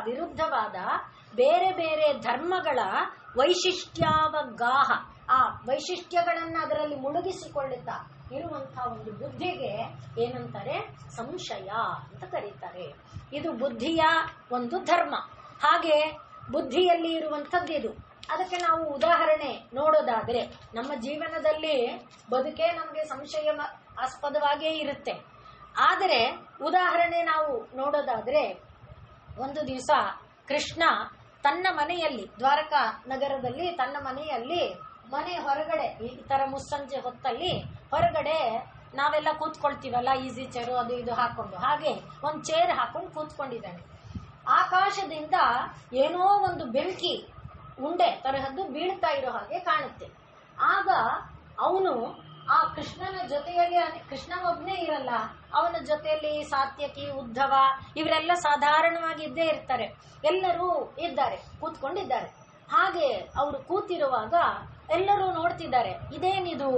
ವಿರುದ್ಧವಾದ ಬೇರೆ ಬೇರೆ ಧರ್ಮಗಳ ವೈಶಿಷ್ಟ್ಯಾವಗಾಹ, ಆ ವೈಶಿಷ್ಟ್ಯಗಳನ್ನ ಅದರಲ್ಲಿ ಮುಳುಗಿಸಿಕೊಳ್ಳುತ್ತಾ ಇರುವಂತಹ ಒಂದು ಬುದ್ಧಿಗೆ ಏನಂತಾರೆ? ಸಂಶಯ ಅಂತ ಕರೀತಾರೆ. ಇದು ಬುದ್ಧಿಯ ಒಂದು ಧರ್ಮ. ಹಾಗೆ ಬುದ್ಧಿಯಲ್ಲಿ ಇರುವಂಥದ್ದು ಇದು. ಅದಕ್ಕೆ ನಾವು ಉದಾಹರಣೆ ನೋಡೋದಾದ್ರೆ, ನಮ್ಮ ಜೀವನದಲ್ಲಿ ಬದುಕೇ ನಮಗೆ ಸಂಶಯ ಆಸ್ಪದವಾಗೇ ಇರುತ್ತೆ. ಆದರೆ ಉದಾಹರಣೆ ನಾವು ನೋಡೋದಾದ್ರೆ, ಒಂದು ದಿವಸ ಕೃಷ್ಣ ತನ್ನ ಮನೆಯಲ್ಲಿ, ದ್ವಾರಕಾ ನಗರದಲ್ಲಿ ತನ್ನ ಮನೆಯಲ್ಲಿ, ಮನೆ ಹೊರಗಡೆ ಈ ತರ ಮುಸ್ಸಂಜೆ ಹೊತ್ತಲ್ಲಿ ಹೊರಗಡೆ ನಾವೆಲ್ಲ ಕೂತ್ಕೊಳ್ತೀವಲ್ಲ, ಈಸಿ ಚೇರು ಅದು ಇದು ಹಾಕೊಂಡು, ಹಾಗೆ ಒಂದು ಚೇರ್ ಹಾಕೊಂಡು ಕೂತ್ಕೊಂಡಿದ್ದಾನೆ. ಆಕಾಶದಿಂದ ಏನೋ ಒಂದು ಬೆಂಕಿ ಉಂಡೆ ತರಹದ್ದು ಬೀಳ್ತಾ ಇರೋ ಹಾಗೆ ಕಾಣುತ್ತೆ. ಆಗ ಅವನು ಆ ಕೃಷ್ಣನ ಜೊತೆಯಲ್ಲಿ, ಕೃಷ್ಣ ಒಬ್ಬನೇ ಇರಲ್ಲ, ಅವನ ಜೊತೆಯಲ್ಲಿ ಸಾತ್ಯಕಿ, ಉದ್ಧವ ಇವರೆಲ್ಲ ಸಾಧಾರಣವಾಗಿ ಇದ್ದೇ ಇರ್ತಾರೆ. ಎಲ್ಲರೂ ಇದ್ದಾರೆ, ಕೂತ್ಕೊಂಡಿದ್ದಾರೆ. ಹಾಗೆ ಅವರು ಕೂತಿರುವಾಗ ಎಲ್ಲರೂ ನೋಡ್ತಿದ್ದಾರೆ, ಇದೇನಿದು?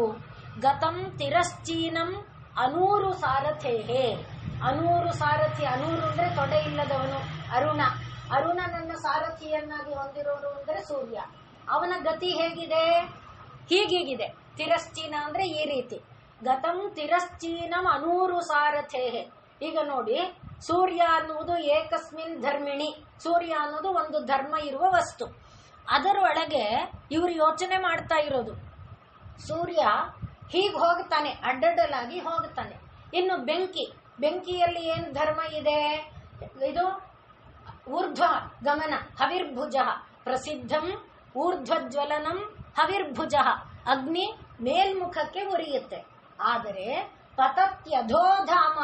ಗತಂ ತಿರಶ್ಚೀನಂ ಅನೂರು ಸಾರಥೇಹೇ. ಅನೂರು ಸಾರಥಿ, ಅನೂರು ಅಂದ್ರೆ ತೊಡೆ ಇಲ್ಲದವನು, ಅರುಣ. ಅರುಣನನ್ನ ಸಾರಥಿಯನ್ನಾಗಿ ಹೊಂದಿರೋರು ಅಂದ್ರೆ ಸೂರ್ಯ. ಅವನ ಗತಿ ಹೇಗಿದೆ? ಹೀಗೀಗಿದೆ. ತಿರಶ್ಚೀನ ಅಂದ್ರೆ ಈ ರೀತಿ. ಗತಂ ತಿರಶ್ಚೀನಂ ಅನೂರು ಸಾರಥೇಹೇ. ಈಗ ನೋಡಿ, ಸೂರ್ಯ ಅನ್ನುವುದು ಏಕಸ್ಮಿನ್ ಧರ್ಮಿಣಿ. ಸೂರ್ಯ ಅನ್ನೋದು ಒಂದು ಧರ್ಮ ಇರುವ ವಸ್ತು. ಅದರೊಳಗೆ ಇವರು ಯೋಚನೆ ಮಾಡ್ತಾ ಇರೋದು, ಸೂರ್ಯ ಹೀಗೆ ಹೋಗ್ತಾನೆ, ಅಡ್ಡಡ್ಡಲಾಗಿ ಹೋಗ್ತಾನೆ. ಇನ್ನು ಬೆಂಕಿಯಲ್ಲಿ ಏನು ಧರ್ಮ ಇದೆ? ಇದು ಊರ್ಧ್ವ ಗಮನ, ಹವಿರ್ಭುಜ. ಪ್ರಸಿದ್ಧಂ ಊರ್ಧ್ವಜ್ವಲನಂ ಹವಿರ್ಭುಜ. ಅಗ್ನಿ ಮೇಲ್ಮುಖಕ್ಕೆ ಉರಿಯುತ್ತೆ. ಆದರೆ ಪತತ್ಯಧೋಧಾಮ,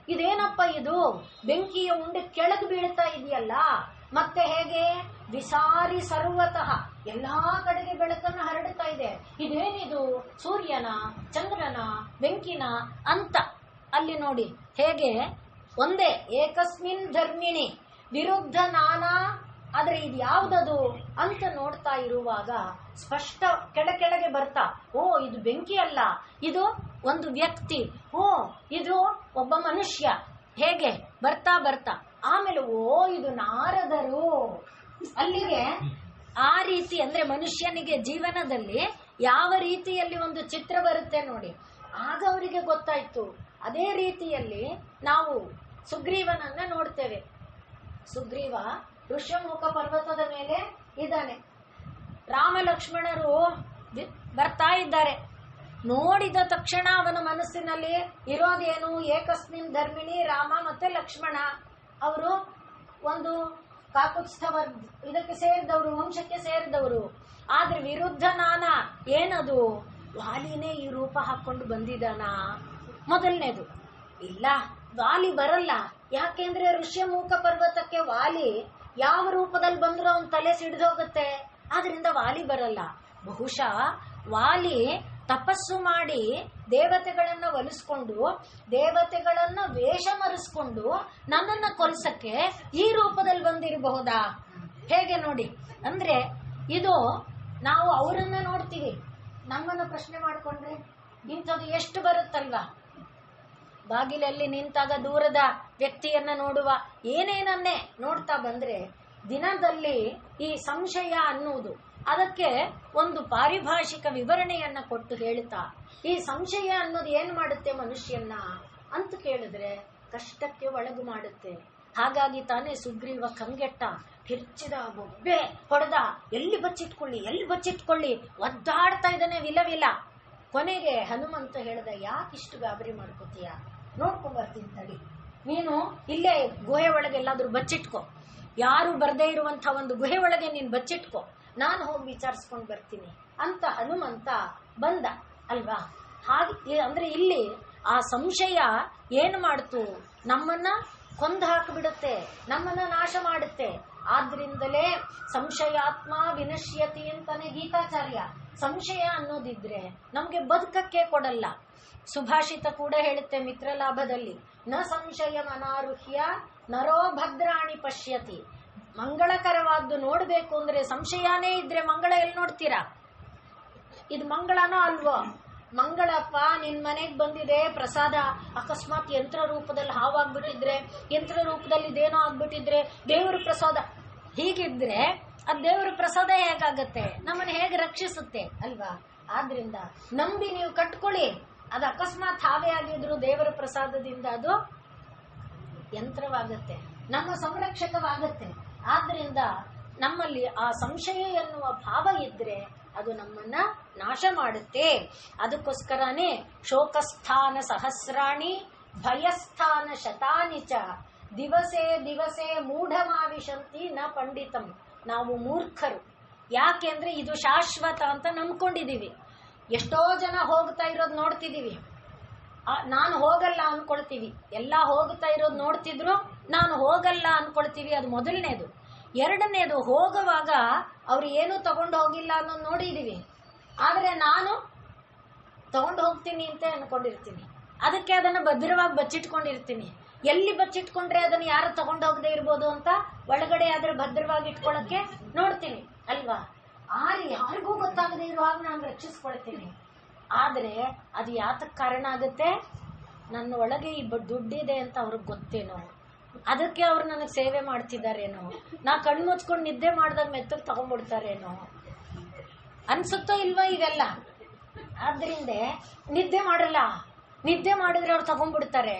ಇದೇನಪ್ಪ ಇದು? ಬೆಂಕಿಯ ಉಂಡೆ ಕೆಳಗೆ ಬೀಳ್ತಾ ಇದೆಯಲ್ಲ, ಮತ್ತೆ ಹೇಗೆ? ವಿಸಾರಿ ಸರ್ವತಃ, ಎಲ್ಲಾ ಕಡೆಗೆ ಬೆಳಕನ್ನು ಹರಡುತ್ತಾ ಇದೆ. ಇದೇನಿದು? ಸೂರ್ಯನ, ಚಂದ್ರನ, ಬೆಂಕಿನ ಅಂತ ಅಲ್ಲಿ ನೋಡಿ ಹೇಗೆ ಒಂದೇ ಏಕಸ್ಮಿನ್ ಧರ್ಮಿಣಿ ವಿರುದ್ಧ ನಾನಾ. ಆದ್ರೆ ಇದು ಯಾವುದದು ಅಂತ ನೋಡ್ತಾ ಇರುವಾಗ ಸ್ಪಷ್ಟ ಕೆಳಗೆ ಬರ್ತಾ, ಓ ಇದು ಬೆಂಕಿ ಅಲ್ಲ, ಇದು ಒಂದು ವ್ಯಕ್ತಿ, ಓ ಇದು ಒಬ್ಬ ಮನುಷ್ಯ. ಹೇಗೆ ಬರ್ತಾ ಬರ್ತಾ ಆಮೇಲೆ ಓ ಇದು ನಾರದರು. ಅಲ್ಲಿಗೆ ಆ ರೀತಿ ಅಂದ್ರೆ ಮನುಷ್ಯನಿಗೆ ಜೀವನದಲ್ಲಿ ಯಾವ ರೀತಿಯಲ್ಲಿ ಒಂದು ಚಿತ್ರ ಬರುತ್ತೆ ನೋಡಿ, ಆಗ ಅವರಿಗೆ ಗೊತ್ತಾಯ್ತು. ಅದೇ ರೀತಿಯಲ್ಲಿ ನಾವು ಸುಗ್ರೀವನನ್ನ ನೋಡ್ತೇವೆ. ಸುಗ್ರೀವ ಋಷ್ಯಮುಖ ಪರ್ವತದ ಮೇಲೆ ಇದ್ದಾನೆ. ರಾಮ ಲಕ್ಷ್ಮಣರು ಬರ್ತಾ ಇದ್ದಾರೆ. ನೋಡಿದ ತಕ್ಷಣ ಅವನ ಮನಸ್ಸಿನಲ್ಲಿ ಇರೋದೇನು? ಏಕಸ್ಮಿನ್ ಧರ್ಮಿಣಿ ರಾಮ ಮತ್ತೆ ಲಕ್ಷ್ಮಣ. ಅವರು ಒಂದು ಕಾಕುತ್ಸ್ಥವ ಇದಕ್ಕೆ ಸೇರಿದವರು, ವಂಶಕ್ಕೆ ಸೇರಿದವರು. ಆದ್ರೆ ವಿರುದ್ಧ ನಾನಾ ಏನದು? ವಾಲಿನೇ ಈ ರೂಪ ಹಾಕೊಂಡು ಬಂದಿದ್ದಾನ? ಮೊದಲನೇದು ಇಲ್ಲ, ವಾಲಿ ಬರಲ್ಲ. ಯಾಕೆಂದ್ರೆ ಋಷ್ಯಮುಖ ಪರ್ವತಕ್ಕೆ ವಾಲಿ ಯಾವ ರೂಪದಲ್ಲಿ ಬಂದ್ರೂ ಅವನ ತಲೆ ಸಿಡಿದೋಗುತ್ತೆ. ಆದ್ರಿಂದ ವಾಲಿ ಬರಲ್ಲ. ಬಹುಶಃ ವಾಲಿ ತಪಸ್ಸು ಮಾಡಿ ದೇವತೆಗಳನ್ನ ಒಲಿಸ್ಕೊಂಡು, ದೇವತೆಗಳನ್ನ ವೇಷ ಮರೆಸ್ಕೊಂಡು ನನ್ನನ್ನ ಕೊಲ್ಸಕ್ಕೆ ಈ ರೂಪದಲ್ಲಿ ಬಂದಿರಬಹುದಾ? ಹೇಗೆ ನೋಡಿ. ಅಂದ್ರೆ ಇದು ನಾವು ಅವರನ್ನ ನೋಡ್ತೀವಿ, ನಮ್ಮನ್ನ ಪ್ರಶ್ನೆ ಮಾಡ್ಕೊಂಡ್ರೆ ಇಂಥದ್ದು ಎಷ್ಟು ಬರುತ್ತಲ್ವಾ? ಬಾಗಿಲಲ್ಲಿ ನಿಂತಾಗ ದೂರದ ವ್ಯಕ್ತಿಯನ್ನ ನೋಡುವ, ಏನೇನನ್ನೇ ನೋಡ್ತಾ ಬಂದ್ರೆ ದಿನದಲ್ಲಿ ಈ ಸಂಶಯ ಅನ್ನುವುದು ಅದಕ್ಕೆ ಒಂದು ಪಾರಿಭಾಷಿಕ ವಿವರಣೆಯನ್ನ ಕೊಟ್ಟು ಹೇಳ್ತಾ, ಈ ಸಂಶಯ ಅನ್ನೋದು ಏನ್ ಮಾಡುತ್ತೆ ಮನುಷ್ಯನ್ನ ಅಂತ ಕೇಳಿದ್ರೆ ಕಷ್ಟಕ್ಕೆ ಒಳಗು ಮಾಡುತ್ತೆ. ಹಾಗಾಗಿ ತಾನೇ ಸುಗ್ರೀವ ಕಂಗೆಟ್ಟ, ಕಿರ್ಚಿದ, ಬೊಬ್ಬೆ ಹೊಡೆದ, ಎಲ್ಲಿ ಬಚ್ಚಿಟ್ಕೊಳ್ಳಿ ಒದ್ದಾಡ್ತಾ ಇದ್ದಾನೆ ವಿಲವಿಲ. ಕೊನೆಗೆ ಹನುಮಂತ ಹೇಳ್ದ, ಯಾಕಿಷ್ಟು ಗಾಬರಿ ಮಾಡ್ಕೋತೀಯ? ನೋಡ್ಕೊಂಡ್ ಬರ್ತೀನಿ ತಡಿ, ನೀನು ಇಲ್ಲೇ ಗುಹೆ ಒಳಗೆ ಎಲ್ಲಾದ್ರೂ ಬಚ್ಚಿಟ್ಕೋ, ಯಾರು ಬರದೇ ಇರುವಂತ ಒಂದು ಗುಹೆ ಒಳಗೆ ನೀನ್ ಬಚ್ಚಿಟ್ಕೋ, ನಾನು ಹೋಗಿ ವಿಚಾರಿಸ್ಕೊಂಡ್ ಬರ್ತೀನಿ ಅಂತ ಹನುಮಂತ ಬಂದ ಅಲ್ವಾ? ಹಾಗೆ ಅಂದ್ರೆ ಇಲ್ಲಿ ಆ ಸಂಶಯ ಏನು ಮಾಡ್ತು? ನಮ್ಮನ್ನ ಕೊಂದು ಹಾಕಿಬಿಡುತ್ತೆ, ನಮ್ಮನ್ನ ನಾಶ ಮಾಡುತ್ತೆ. ಆದ್ರಿಂದಲೇ ಸಂಶಯಾತ್ಮ ವಿನಶ್ಯತಿ ಅಂತಾನೆ ಗೀತಾಚಾರ್ಯ. ಸಂಶಯ ಅನ್ನೋದಿದ್ರೆ ನಮ್ಗೆ ಬದುಕಕ್ಕೆ ಕೊಡಲ್ಲ. ಸುಭಾಷಿತ ಕೂಡ ಹೇಳುತ್ತೆ ಮಿತ್ರಲಾಭದಲ್ಲಿ, ನ ಸಂಶಯ ಅನಾರುಹ್ಯ ನರೋ ಭದ್ರಾಣಿ ಪಶ್ಯತಿ. ಮಂಗಳಕರವಾದ್ದು ನೋಡ್ಬೇಕು ಅಂದ್ರೆ ಸಂಶಯನೇ ಇದ್ರೆ ಮಂಗಳ ಎಲ್ಲಿ ನೋಡ್ತೀರಾ? ಇದು ಮಂಗಳನೋ ಅಲ್ವೋ? ಮಂಗಳಪ್ಪ ನಿನ್ ಮನೆಗ್ ಬಂದಿದೆ ಪ್ರಸಾದ, ಅಕಸ್ಮಾತ್ ಯಂತ್ರ ರೂಪದಲ್ಲಿ ಹಾವಾಗ್ಬಿಟ್ಟಿದ್ರೆ, ಯಂತ್ರ ರೂಪದಲ್ಲಿ ಇದೇನೋ ಆಗ್ಬಿಟ್ಟಿದ್ರೆ ದೇವರ ಪ್ರಸಾದ. ಹೀಗಿದ್ರೆ ಅದ್ ದೇವರ ಪ್ರಸಾದ ಹೇಗಾಗತ್ತೆ? ನಮ್ಮನ್ನ ಹೇಗೆ ರಕ್ಷಿಸುತ್ತೆ ಅಲ್ವಾ? ಆದ್ರಿಂದ ನಂಬಿ ನೀವು ಕಟ್ಕೊಳ್ಳಿ, ಅದು ಅಕಸ್ಮಾತ್ ಹಾವೇ ಆಗಿದ್ರು ದೇವರ ಪ್ರಸಾದದಿಂದ ಅದು ಯಂತ್ರವಾಗುತ್ತೆ, ನಮ್ಮ ಸಂರಕ್ಷಕವಾಗುತ್ತೆ. ಆದ್ರಿಂದ ನಮ್ಮಲ್ಲಿ ಆ ಸಂಶಯ ಎನ್ನುವ ಭಾವ ಇದ್ರೆ ಅದು ನಮ್ಮನ್ನ ನಾಶ ಮಾಡುತ್ತೆ. ಅದಕ್ಕೋಸ್ಕರನೇ ಶೋಕಸ್ಥಾನ ಸಹಸ್ರಾಣಿ ಭಯಸ್ಥಾನ ಶತಾನಿ ಚ ದಿವಸೇ ದಿವಸೇ ಮೂಢಮಾವಿಶಂತಿ ನ ಪಂಡಿತಂ. ನಾವು ಮೂರ್ಖರು. ಯಾಕೆಂದ್ರೆ ಇದು ಶಾಶ್ವತ ಅಂತ ನಂಬ್ಕೊಂಡಿದೀವಿ. ಎಷ್ಟೋ ಜನ ಹೋಗ್ತಾ ಇರೋದು ನೋಡ್ತಿದೀವಿ, ನಾನು ಹೋಗಲ್ಲ ಅನ್ಕೊಳ್ತೀವಿ. ಎಲ್ಲ ಹೋಗ್ತಾ ಇರೋದು ನೋಡ್ತಿದ್ರು ನಾನು ಹೋಗಲ್ಲ ಅನ್ಕೊಳ್ತೀವಿ. ಅದು ಮೊದಲನೇದು. ಎರಡನೇದು, ಹೋಗುವಾಗ ಅವ್ರು ಏನೂ ತಗೊಂಡು ಹೋಗಿಲ್ಲ ಅನ್ನೋದು ನೋಡಿದೀವಿ, ಆದ್ರೆ ನಾನು ತಗೊಂಡು ಹೋಗ್ತೀನಿ ಅಂತ ಅನ್ಕೊಂಡಿರ್ತೀನಿ. ಅದಕ್ಕೆ ಅದನ್ನ ಭದ್ರವಾಗಿ ಬಚ್ಚಿಟ್ಕೊಂಡಿರ್ತೀನಿ. ಎಲ್ಲಿ ಬಚ್ಚಿಟ್ಕೊಂಡ್ರೆ ಅದನ್ನ ಯಾರು ತಗೊಂಡು ಹೋಗದೆ ಇರ್ಬೋದು ಅಂತ ಒಳಗಡೆ ಆದ್ರೆ ಭದ್ರವಾಗಿ ಇಟ್ಕೊಳಕ್ಕೆ ನೋಡ್ತೀನಿ ಅಲ್ವಾ. ಯಾರಿಗೂ ಗೊತ್ತಾಗದೆ ಇರುವಾಗ ನಾನು ರಕ್ಷಿಸ್ಕೊಳ್ತೀನಿ. ಆದ್ರೆ ಅದು ಯಾತಕ್ ಕಾರಣ ಆಗುತ್ತೆ? ನನ್ನ ಒಳಗೆ ಈ ದುಡ್ಡಿದೆ ಅಂತ ಅವ್ರಿಗೆ ಗೊತ್ತೇನೋ, ಅದಕ್ಕೆ ಅವ್ರು ನನಗೆ ಸೇವೆ ಮಾಡ್ತಿದ್ದಾರೇನೋ, ನಾ ಕಣ್ಣು ಮುಚ್ಕೊಂಡು ನಿದ್ದೆ ಮಾಡಿದಾಗ ಮೆತ್ತಗೆ ತಗೊಂಡ್ಬಿಡ್ತಾರೇನೋ ಅನ್ಸುತ್ತೋ ಇಲ್ವಾ ಇವೆಲ್ಲ. ಆದ್ರಿಂದ ನಿದ್ದೆ ಮಾಡಲ್ಲ, ನಿದ್ದೆ ಮಾಡಿದ್ರೆ ಅವ್ರು ತಗೊಂಡ್ಬಿಡ್ತಾರೆ.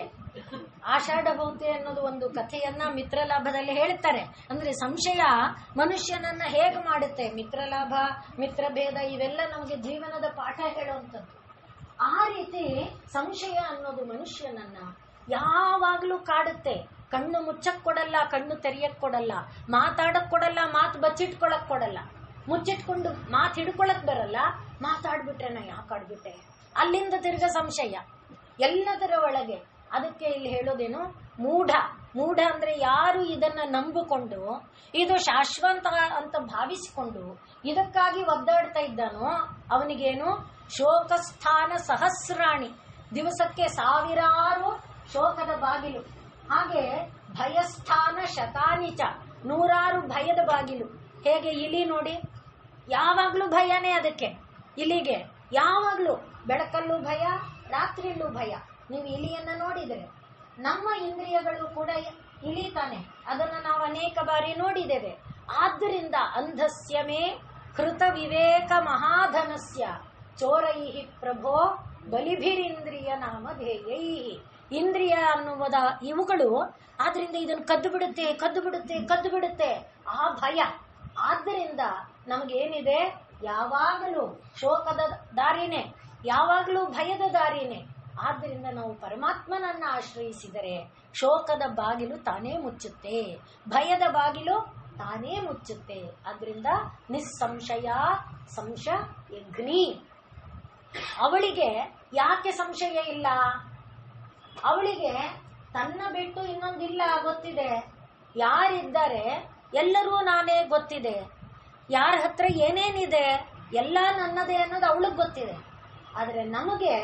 ಆಷಾಢ ಭೌತಿ ಅನ್ನೋದು ಒಂದು ಕಥೆಯನ್ನ ಮಿತ್ರಲಾಭದಲ್ಲಿ ಹೇಳ್ತಾರೆ. ಅಂದ್ರೆ ಸಂಶಯ ಮನುಷ್ಯನನ್ನ ಹೇಗೆ ಮಾಡುತ್ತೆ. ಮಿತ್ರಲಾಭ, ಮಿತ್ರಭೇದ ಇವೆಲ್ಲ ನಮಗೆ ಜೀವನದ ಪಾಠ ಹೇಳುವಂಥದ್ದು. ಆ ರೀತಿ ಸಂಶಯ ಅನ್ನೋದು ಮನುಷ್ಯನನ್ನ ಯಾವಾಗ್ಲೂ ಕಾಡುತ್ತೆ. ಕಣ್ಣು ಮುಚ್ಚಕ್ ಕೊಡಲ್ಲ, ಕಣ್ಣು ತೆರೆಯಕ್ ಕೊಡಲ್ಲ, ಮಾತಾಡಕ್ ಕೊಡಲ್ಲ, ಮಾತು ಬಚ್ಚಿಟ್ಕೊಳಕ್ ಕೊಡಲ್ಲ. ಮುಚ್ಚಿಟ್ಕೊಂಡು ಮಾತು ಹಿಡ್ಕೊಳಕ್ ಬರಲ್ಲ, ಮಾತಾಡ್ಬಿಟ್ರೆ ನಾ ಯಾಕಾಡ್ಬಿಟ್ಟೆ, ಅಲ್ಲಿಂದ ತಿರ್ಗ ಸಂಶಯ ಎಲ್ಲದರ ಒಳಗೆ. ಅದಕ್ಕೆ ಇಲ್ಲಿ ಹೇಳೋದೇನು, ಮೂಢ. ಮೂಢ ಅಂದ್ರೆ ಯಾರು ಇದನ್ನ ನಂಬಿಕೊಂಡು ಇದು ಶಾಶ್ವತ ಅಂತ ಭಾವಿಸಿಕೊಂಡು ಇದಕ್ಕಾಗಿ ಒದ್ದಾಡ್ತಾ ಇದ್ದಾನೋ ಅವನಿಗೇನು, ಶೋಕಸ್ಥಾನ ಸಹಸ್ರಾಣಿ, ದಿವಸಕ್ಕೆ ಸಾವಿರಾರು ಶೋಕದ ಬಾಗಿಲು. ಹಾಗೆ ಭಯಸ್ಥಾನ ಶತಾನಿಚ, ನೂರಾರು ಭಯದ ಬಾಗಿಲು. ಹೇಗೆ ಇಲಿ ನೋಡಿ, ಯಾವಾಗ್ಲೂ ಭಯನೇ ಅದಕ್ಕೆ. ಇಲಿಗೆ ಯಾವಾಗ್ಲೂ ಬೆಳಕಲ್ಲೂ ಭಯ, ರಾತ್ರಿಯಲ್ಲೂ ಭಯ. ನೀವು ಇಲಿಯನ್ನ ನೋಡಿದರೆ, ನಮ್ಮ ಇಂದ್ರಿಯಗಳು ಕೂಡ ಇಲಿ ತಾನೆ, ಅದನ್ನ ನಾವು ಅನೇಕ ಬಾರಿ ನೋಡಿದ್ದೇವೆ. ಆದ್ದರಿಂದ ಅಂಧಸ್ಯ ಮೇ ಕೃತ ವಿವೇಕ ಮಹಾಧನಸ್ಯ ಚೋರೈಹಿ ಪ್ರಭೋ ಬಲಿಭಿರಿಂದ್ರಿಯ ನಾಮಧೇಯೈ. ಇಂದ್ರಿಯ ಅನ್ನುವುದ ಇವುಗಳು, ಆದ್ರಿಂದ ಇದನ್ನು ಕದ್ದು ಬಿಡುತ್ತೆ, ಕದ್ದು ಬಿಡುತ್ತೆ, ಕದ್ದು ಬಿಡುತ್ತೆ ಆ ಭಯ. ಆದ್ದರಿಂದ ನಮಗೇನಿದೆ, ಯಾವಾಗಲೂ ಶೋಕದ ದಾರಿನೇ, ಯಾವಾಗಲೂ ಭಯದ ದಾರಿನೇ. ಆದ್ದರಿಂದ ನಾವು ಪರಮಾತ್ಮನನ್ನ ಆಶ್ರಯಿಸಿದರೆ ಶೋಕದ ಬಾಗಿಲು ತಾನೇ ಮುಚ್ಚುತ್ತೆ, ಭಯದ ಬಾಗಿಲು ತಾನೇ ಮುಚ್ಚುತ್ತೆ. ಆದ್ರಿಂದ ನಿಸ್ಸಂಶಯ ಸಂಶಯಗ್ನಿ. ಅವಳಿಗೆ ಯಾಕೆ ಸಂಶಯ ಇಲ್ಲ? ಅವಳಿಗೆ ತನ್ನ ಬಿಟ್ಟು ಇನ್ನೊಂದಿಲ್ಲ ಗೊತ್ತಿದೆ. ಯಾರಿದ್ದಾರೆ ಎಲ್ಲರೂ ನಾನೇ ಗೊತ್ತಿದೆ, ಯಾರ ಹತ್ರ ಏನೇನಿದೆ ಎಲ್ಲ ನನ್ನದೇ ಅನ್ನೋದು ಅವಳಿಗೆ ಗೊತ್ತಿದೆ. ಆದರೆ ನಮಗೆ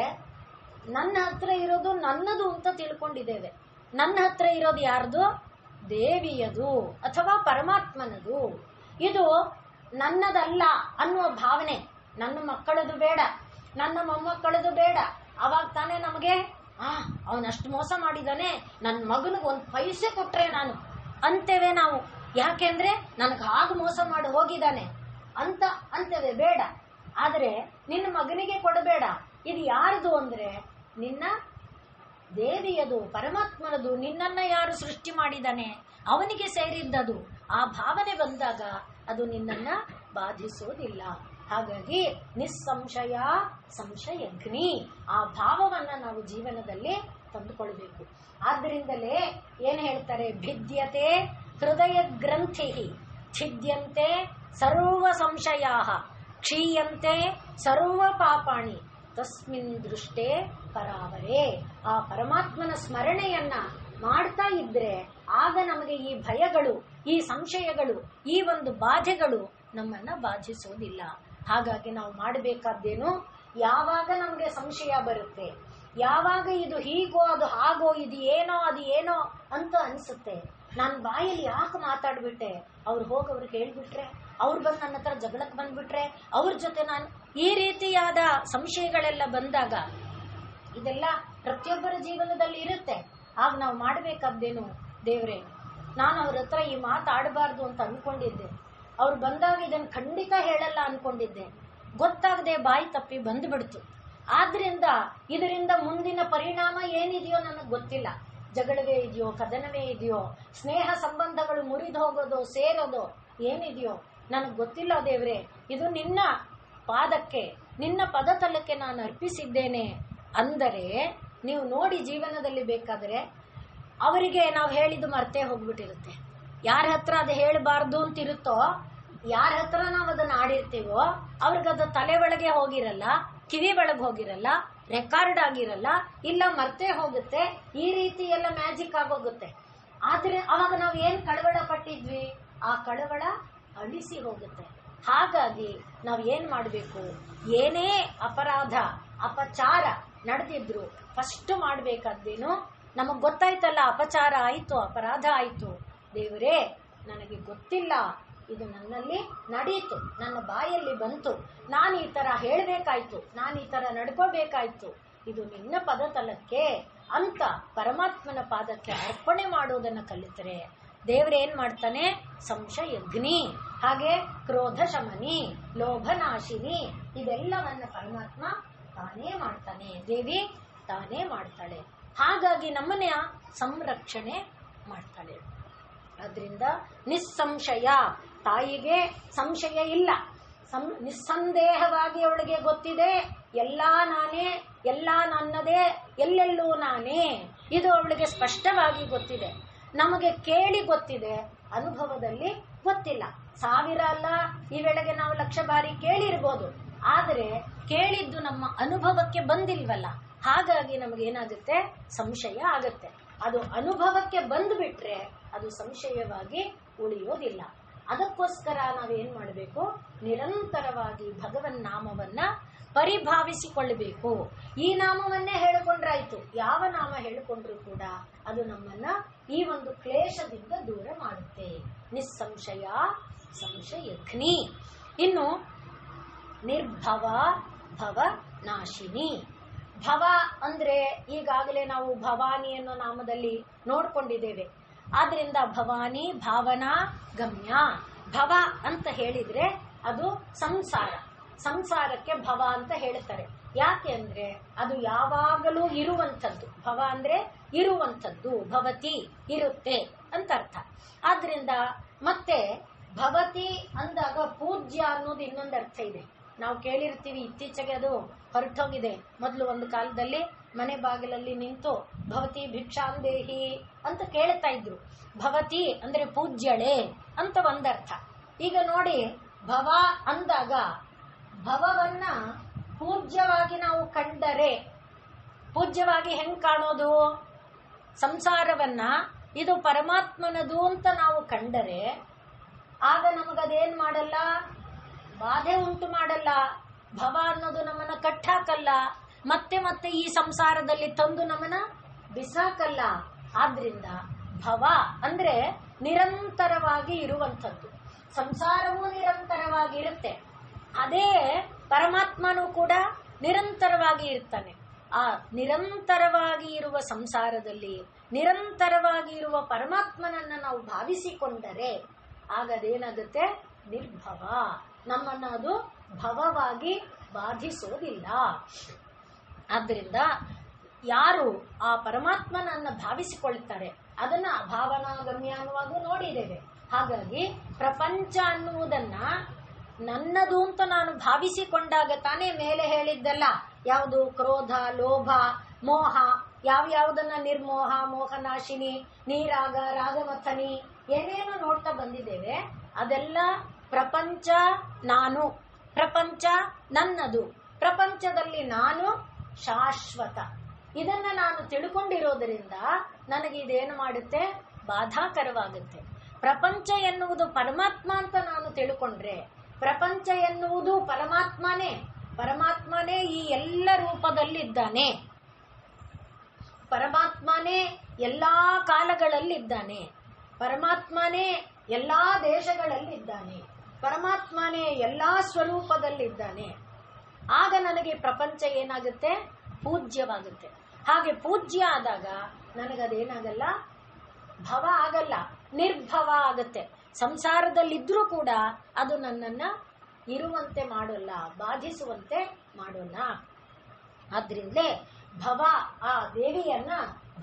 ನನ್ನ ಹತ್ರ ಇರೋದು ನನ್ನದು ಅಂತ ತಿಳ್ಕೊಂಡಿದ್ದೇವೆ. ನನ್ನ ಹತ್ರ ಇರೋದು ಯಾರ್ದು? ದೇವಿಯದು ಅಥವಾ ಪರಮಾತ್ಮನದು. ಇದು ನನ್ನದಲ್ಲ ಅನ್ನುವ ಭಾವನೆ. ನನ್ನ ಮಕ್ಕಳದು ಬೇಡ, ನನ್ನ ಮೊಮ್ಮಕ್ಕಳದು ಬೇಡ. ಅವಾಗ ತಾನೇ ನಮಗೆ ಅವನಷ್ಟು ಮೋಸ ಮಾಡಿದಾನೆ, ನನ್ನ ಮಗನಿಗೆ ಒಂದು ಪೈಸೆ ಕೊಟ್ರೆ ನಾನು ಅಂತೇವೆ ನಾವು. ಯಾಕೆಂದ್ರೆ ನನಗೆ ಹಾಗೆ ಮೋಸ ಮಾಡಿ ಹೋಗಿದ್ದಾನೆ ಅಂತ ಅಂತೇವೆ, ಬೇಡ. ಆದರೆ ನಿನ್ನ ಮಗನಿಗೆ ಕೊಡಬೇಡ. ಇದು ಯಾರದು ಅಂದ್ರೆ ನಿನ್ನ ದೇವಿಯದು, ಪರಮಾತ್ಮನದು. ನಿನ್ನನ್ನ ಯಾರು ಸೃಷ್ಟಿ ಮಾಡಿದಾನೆ ಅವನಿಗೆ ಸೇರಿದ್ದದು. ಆ ಭಾವನೆ ಬಂದಾಗ ಅದು ನಿನ್ನನ್ನ ಬಾಧಿಸೋದಿಲ್ಲ. ಹಾಗಾಗಿ ನಿಸ್ಸಂಶಯ ಸಂಶಯಗ್ನಿ, ಆ ಭಾವವನ್ನ ನಾವು ಜೀವನದಲ್ಲಿ ತಂದುಕೊಳ್ಬೇಕು. ಆದ್ದರಿಂದಲೇ ಏನ್ ಹೇಳ್ತಾರೆ, ಭಿದ್ಯತೆ ಹೃದಯ ಗ್ರಂಥಿ ಛಿದ್ಯಂತೆ ಸರ್ವ ಸಂಶಯಾ ಕ್ಷೀಯಂತೆ ಸರ್ವ ಪಾಪಾಣಿ ತಸ್ಮಿನ್ ದೃಷ್ಟೇ ಪರಾವರೇ. ಆ ಪರಮಾತ್ಮನ ಸ್ಮರಣೆಯನ್ನ ಮಾಡ್ತಾ ಇದ್ರೆ ಆಗ ನಮಗೆ ಈ ಭಯಗಳು, ಈ ಸಂಶಯಗಳು, ಈ ಒಂದು ಬಾಧೆಗಳು ನಮ್ಮನ್ನ ಬಾಧಿಸೋದಿಲ್ಲ. ಹಾಗಾಗಿ ನಾವು ಮಾಡಬೇಕಾದ್ದೇನು, ಯಾವಾಗ ನಮಗೆ ಸಂಶಯ ಬರುತ್ತೆ, ಯಾವಾಗ ಇದು ಹೀಗೋ ಅದು ಹಾಗೋ, ಇದು ಏನೋ ಅದು ಏನೋ ಅಂತ ಅನ್ಸುತ್ತೆ, ನಾನು ಬಾಯಲ್ಲಿ ಯಾಕೆ ಮಾತಾಡ್ಬಿಟ್ಟೆ, ಅವ್ರು ಹೋಗಿ ಅವ್ರಿಗೆ ಹೇಳ್ಬಿಟ್ರೆ, ಅವ್ರು ಬಂದು ನನ್ನ ಹತ್ರ ಜಗಳಕ್ಕೆ ಬಂದ್ಬಿಟ್ರೆ, ಅವ್ರ ಜೊತೆ ನಾನು, ಈ ರೀತಿಯಾದ ಸಂಶಯಗಳೆಲ್ಲ ಬಂದಾಗ, ಇದೆಲ್ಲ ಪ್ರತಿಯೊಬ್ಬರ ಜೀವನದಲ್ಲಿ ಇರುತ್ತೆ. ಆಗ ನಾವು ಮಾಡಬೇಕಾದ್ದೇನು, ದೇವ್ರೆ ನಾನು ಅವ್ರ ಹತ್ರ ಈ ಮಾತಾಡಬಾರ್ದು ಅಂತ ಅನ್ಕೊಂಡಿದ್ದೆ, ಅವ್ರು ಬಂದಾಗ ಇದನ್ನು ಖಂಡಿತ ಹೇಳಲ್ಲ ಅನ್ಕೊಂಡಿದ್ದೆ, ಗೊತ್ತಾಗದೆ ಬಾಯಿ ತಪ್ಪಿ ಬಂದ್ಬಿಡ್ತು. ಆದ್ರಿಂದ ಇದರಿಂದ ಮುಂದಿನ ಪರಿಣಾಮ ಏನಿದೆಯೋ ನನಗೆ ಗೊತ್ತಿಲ್ಲ. ಜಗಳವೇ ಇದೆಯೋ, ಕದನವೇ ಇದೆಯೋ, ಸ್ನೇಹ ಸಂಬಂಧಗಳು ಮುರಿದು ಹೋಗೋದು, ಸೇರೋದು ಏನಿದೆಯೋ ನನಗೆ ಗೊತ್ತಿಲ್ಲ ದೇವ್ರೆ. ಇದು ನಿನ್ನ ಪಾದಕ್ಕೆ, ನಿನ್ನ ಪದತಲಕ್ಕೆ ನಾನು ಅರ್ಪಿಸಿದ್ದೇನೆ ಅಂದರೆ ನೀವು ನೋಡಿ, ಜೀವನದಲ್ಲಿ ಬೇಕಾದರೆ ಅವರಿಗೆ ನಾವು ಹೇಳಿದ್ದು ಮರ್ತೇ ಹೋಗ್ಬಿಟ್ಟಿರುತ್ತೆ. ಯಾರ ಹತ್ರ ಅದು ಹೇಳಬಾರ್ದು ಅಂತಿರುತ್ತೋ, ಯಾರ ಹತ್ರ ನಾವು ಅದನ್ನ ಆಡಿರ್ತೀವೋ ಅವ್ರಿಗದು ತಲೆ ಒಳಗೆ ಹೋಗಿರಲ್ಲ, ಕಿವಿ ಒಳಗೆ ಹೋಗಿರಲ್ಲ, ರೆಕಾರ್ಡ್ ಆಗಿರಲ್ಲ, ಇಲ್ಲ ಮರ್ತೇ ಹೋಗುತ್ತೆ. ಈ ರೀತಿ ಎಲ್ಲ ಮ್ಯಾಜಿಕ್ ಆಗೋಗುತ್ತೆ. ಆದ್ರೆ ಅವಾಗ ನಾವು ಏನ್ ಕಳವಳ ಪಟ್ಟಿದ್ವಿ, ಆ ಕಳವಳ ಅಳಿಸಿ ಹೋಗುತ್ತೆ. ಹಾಗಾಗಿ ನಾವು ಏನ್ ಮಾಡಬೇಕು, ಏನೇ ಅಪರಾಧ ಅಪಚಾರ ನಡೆದಿದ್ರು ಫಸ್ಟ್ ಮಾಡ್ಬೇಕಾದ್ದೇನು, ನಮಗ್ ಗೊತ್ತಾಯ್ತಲ್ಲ ಅಪಚಾರ ಆಯ್ತು, ಅಪರಾಧ ಆಯ್ತು, ದೇವರೇ ನನಗೆ ಗೊತ್ತಿಲ್ಲ, ಇದು ನನ್ನಲ್ಲಿ ನಡೀತು, ನನ್ನ ಬಾಯಲ್ಲಿ ಬಂತು, ನಾನು ಈ ತರ ಹೇಳ್ಬೇಕಾಯ್ತು, ನಾನು ಈ ತರ ನಡ್ಕೋಬೇಕಾಯ್ತು, ಇದು ನಿನ್ನ ಪದತಲಕ್ಕೆ ಅಂತ ಪರಮಾತ್ಮನ ಪಾದಕ್ಕೆ ಅರ್ಪಣೆ ಮಾಡೋದನ್ನ ಕಲಿತರೆ ದೇವ್ರೇನ್ ಮಾಡ್ತಾನೆ, ಸಂಶಯಗ್ನಿ, ಹಾಗೆ ಕ್ರೋಧ ಶಮನಿ, ಲೋಭನಾಶಿನಿ, ಇದೆಲ್ಲವನ್ನ ಪರಮಾತ್ಮ ತಾನೇ ಮಾಡ್ತಾನೆ, ದೇವಿ ತಾನೇ ಮಾಡ್ತಾಳೆ. ಹಾಗಾಗಿ ನಮ್ಮನ್ನ ಸಂರಕ್ಷಣೆ ಮಾಡ್ತಾಳೆ. ಆದ್ರಿಂದ ನಿಸ್ಸಂಶಯ, ತಾಯಿಗೆ ಸಂಶಯ ಇಲ್ಲ, ನಿಸ್ಸಂದೇಹವಾಗಿ ಅವಳಿಗೆ ಗೊತ್ತಿದೆ, ಎಲ್ಲಾ ನಾನೇ, ಎಲ್ಲಾ ನನ್ನದೇ, ಎಲ್ಲೆಲ್ಲೂ ನಾನೇ, ಇದು ಅವಳಿಗೆ ಸ್ಪಷ್ಟವಾಗಿ ಗೊತ್ತಿದೆ. ನಮಗೆ ಕೇಳಿ ಗೊತ್ತಿದೆ, ಅನುಭವದಲ್ಲಿ ಗೊತ್ತಿಲ್ಲ. 1000 ಅಲ್ಲ, ಈ ವೇಳೆಗೆ ನಾವು 1,00,000 ಬಾರಿ ಕೇಳಿರ್ಬೋದು, ಆದರೆ ಕೇಳಿದ್ದು ನಮ್ಮ ಅನುಭವಕ್ಕೆ ಬಂದಿಲ್ವಲ್ಲ, ಹಾಗಾಗಿ ನಮಗೇನಾಗುತ್ತೆ, ಸಂಶಯ ಆಗುತ್ತೆ. ಅದು ಅನುಭವಕ್ಕೆ ಬಂದುಬಿಟ್ರೆ ಅದು ಸಂಶಯವಾಗಿ ಉಳಿಯೋದಿಲ್ಲ. ಅದಕ್ಕೋಸ್ಕರ ನಾವೇನ್ ಮಾಡಬೇಕು, ನಿರಂತರವಾಗಿ ಭಗವನ್ ನಾಮವನ್ನ ಪರಿಭಾವಿಸಿಕೊಳ್ಳಬೇಕು. ಈ ನಾಮವನ್ನೇ ಹೇಳಿಕೊಂಡ್ರಾಯ್ತು, ಯಾವ ನಾಮ ಹೇಳಿಕೊಂಡ್ರು ಕೂಡ ಅದು ನಮ್ಮನ್ನ ಈ ಒಂದು ಕ್ಲೇಶದಿಂದ ದೂರ ಮಾಡುತ್ತೆ. ನಿಸ್ಸಂಶಯ ಸಂಶಯಗ್ನಿ. ಇನ್ನು ನಿರ್ಭವ ಭವ ನಾಶಿನಿ. ಭವ ಅಂದ್ರೆ ಈಗಾಗಲೇ ನಾವು ಭವಾನಿ ಅನ್ನೋ ನಾಮದಲ್ಲಿ ನೋಡ್ಕೊಂಡಿದ್ದೇವೆ. ಆದ್ರಿಂದ ಭವಾನಿ ಭಾವನಾ ಗಮ್ಯ. ಭವ ಅಂತ ಹೇಳಿದ್ರೆ ಅದು ಸಂಸಾರ, ಸಂಸಾರಕ್ಕೆ ಭವ ಅಂತ ಹೇಳ್ತಾರೆ. ಯಾಕೆ ಅಂದ್ರೆ ಅದು ಯಾವಾಗಲೂ ಇರುವಂಥದ್ದು. ಭವ ಅಂದ್ರೆ ಇರುವಂಥದ್ದು, ಭವತಿ ಇರುತ್ತೆ ಅಂತ ಅರ್ಥ. ಆದ್ರಿಂದ ಮತ್ತೆ ಭವತಿ ಅಂದಾಗ ಪೂಜ್ಯ ಅನ್ನೋದು ಇನ್ನೊಂದು ಅರ್ಥ ಇದೆ. ನಾವು ಕೇಳಿರ್ತೀವಿ, ಇತ್ತೀಚೆಗೆ ಅದು ಹೊರಟೋಗಿದೆ. ಮೊದಲು ಒಂದು ಕಾಲದಲ್ಲಿ ಮನೆ ಬಾಗಿಲಲ್ಲಿ ನಿಂತು ಭವತಿ ಭಿಕ್ಷಾಂದೇಹಿ ಅಂತ ಕೇಳ್ತಾ ಇದ್ರು. ಭವತಿ ಅಂದ್ರೆ ಪೂಜ್ಯಳೆ ಅಂತ ಒಂದರ್ಥ. ಈಗ ನೋಡಿ, ಭವ ಅಂದಾಗ ಭವವನ್ನ ಪೂಜ್ಯವಾಗಿ ನಾವು ಕಂಡರೆ, ಪೂಜ್ಯವಾಗಿ ಹೆಂಗ್ ಕಾಣೋದು, ಸಂಸಾರವನ್ನ ಇದು ಪರಮಾತ್ಮನದು ಅಂತ ನಾವು ಕಂಡರೆ ಆಗ ನಮಗದೇನ್ ಮಾಡಲ್ಲ, ಬಾಧೆ ಉಂಟು ಮಾಡಲ್ಲ. ಭವ ಅನ್ನೋದು ನಮ್ಮನ್ನ ಕಟ್ಟಾಕಲ್ಲ, ಮತ್ತೆ ಮತ್ತೆ ಈ ಸಂಸಾರದಲ್ಲಿ ತಂದು ನಮ್ಮನ್ನ ಬಿಸಾಕಲ್ಲ. ಆದ್ರಿಂದ ಭವ ಅಂದ್ರೆ ನಿರಂತರವಾಗಿ ಇರುವಂಥದ್ದು. ಸಂಸಾರವೂ ನಿರಂತರವಾಗಿ ಇರುತ್ತೆ, ಅದೇ ಪರಮಾತ್ಮನೂ ಕೂಡ ನಿರಂತರವಾಗಿ ಇರ್ತಾನೆ. ಆ ನಿರಂತರವಾಗಿ ಇರುವ ಸಂಸಾರದಲ್ಲಿ ನಿರಂತರವಾಗಿ ಇರುವ ಪರಮಾತ್ಮನನ್ನ ನಾವು ಭಾವಿಸಿಕೊಂಡರೆ ಆಗ ಅದೇನಾಗುತ್ತೆ, ನಿರ್ಭವ. ನಮ್ಮನ್ನ ಅದು ಭವವಾಗಿ ಬಾಧಿಸೋದಿಲ್ಲ. ಆದ್ದರಿಂದ ಯಾರು ಆ ಪರಮಾತ್ಮನನ್ನ ಭಾವಿಸಿಕೊಳ್ತಾರೆ ಅದನ್ನ ಭಾವನಾಗಮ್ಯ ಅನ್ನುವಾಗೂ ನೋಡಿದ್ದೇವೆ. ಹಾಗಾಗಿ ಪ್ರಪಂಚ ಅನ್ನುವುದನ್ನ ನನ್ನದು ಅಂತ ನಾನು ಭಾವಿಸಿಕೊಂಡಾಗ ತಾನೇ ಮೇಲೆ ಹೇಳಿದ್ದಲ್ಲ, ಯಾವುದು ಕ್ರೋಧ, ಲೋಭ, ಮೋಹ, ಯಾವ್ಯಾವುದನ್ನ ನಿರ್ಮೋಹ, ಮೋಹನಾಶಿನಿ, ನೀರಾಗ, ರಾಗಮಥನಿ ಏನೇನು ನೋಡ್ತಾ ಬಂದಿದ್ದೇವೆ, ಅದೆಲ್ಲ ಪ್ರಪಂಚ ನಾನು, ಪ್ರಪಂಚ ನನ್ನದು, ಪ್ರಪಂಚದಲ್ಲಿ ನಾನು ಶಾಶ್ವತ. ಇದನ್ನ ನಾನು ತಿಳ್ಕೊಂಡಿರೋದ್ರಿಂದ ನನಗೆ ಇದೇನು ಮಾಡುತ್ತೆ, ಬಾಧಾಕರವಾಗುತ್ತೆ. ಪ್ರಪಂಚ ಎನ್ನುವುದು ಪರಮಾತ್ಮ ಅಂತ ನಾನು ತಿಳ್ಕೊಂಡ್ರೆ, ಪ್ರಪಂಚ ಎನ್ನುವುದು ಪರಮಾತ್ಮನೇ, ಪರಮಾತ್ಮನೇ ಈ ಎಲ್ಲ ರೂಪದಲ್ಲಿದ್ದಾನೆ, ಪರಮಾತ್ಮನೇ ಎಲ್ಲಾ ಕಾಲಗಳಲ್ಲಿದ್ದಾನೆ, ಪರಮಾತ್ಮನೇ ಎಲ್ಲಾ ದೇಶಗಳಲ್ಲಿದ್ದಾನೆ, ಪರಮಾತ್ಮನೇ ಎಲ್ಲಾ ಸ್ವರೂಪದಲ್ಲಿದ್ದಾನೆ. ಆಗ ನನಗೆ ಪ್ರಪಂಚ ಏನಾಗುತ್ತೆ, ಪೂಜ್ಯವಾಗುತ್ತೆ. ಹಾಗೆ ಪೂಜ್ಯ ಆದಾಗ ನನಗದೇನಾಗಲ್ಲ, ಭವ ಆಗಲ್ಲ, ನಿರ್ಭವ ಆಗುತ್ತೆ. ಸಂಸಾರದಲ್ಲಿದ್ರೂ ಕೂಡ ಅದು ನನ್ನನ್ನ ಇರುವಂತೆ ಮಾಡೋಲ್ಲ, ಬಾಧಿಸುವಂತೆ ಮಾಡೋಲ್ಲ. ಆದ್ರಿಂದಲೇ ಭವ, ಆ ದೇವಿಯನ್ನ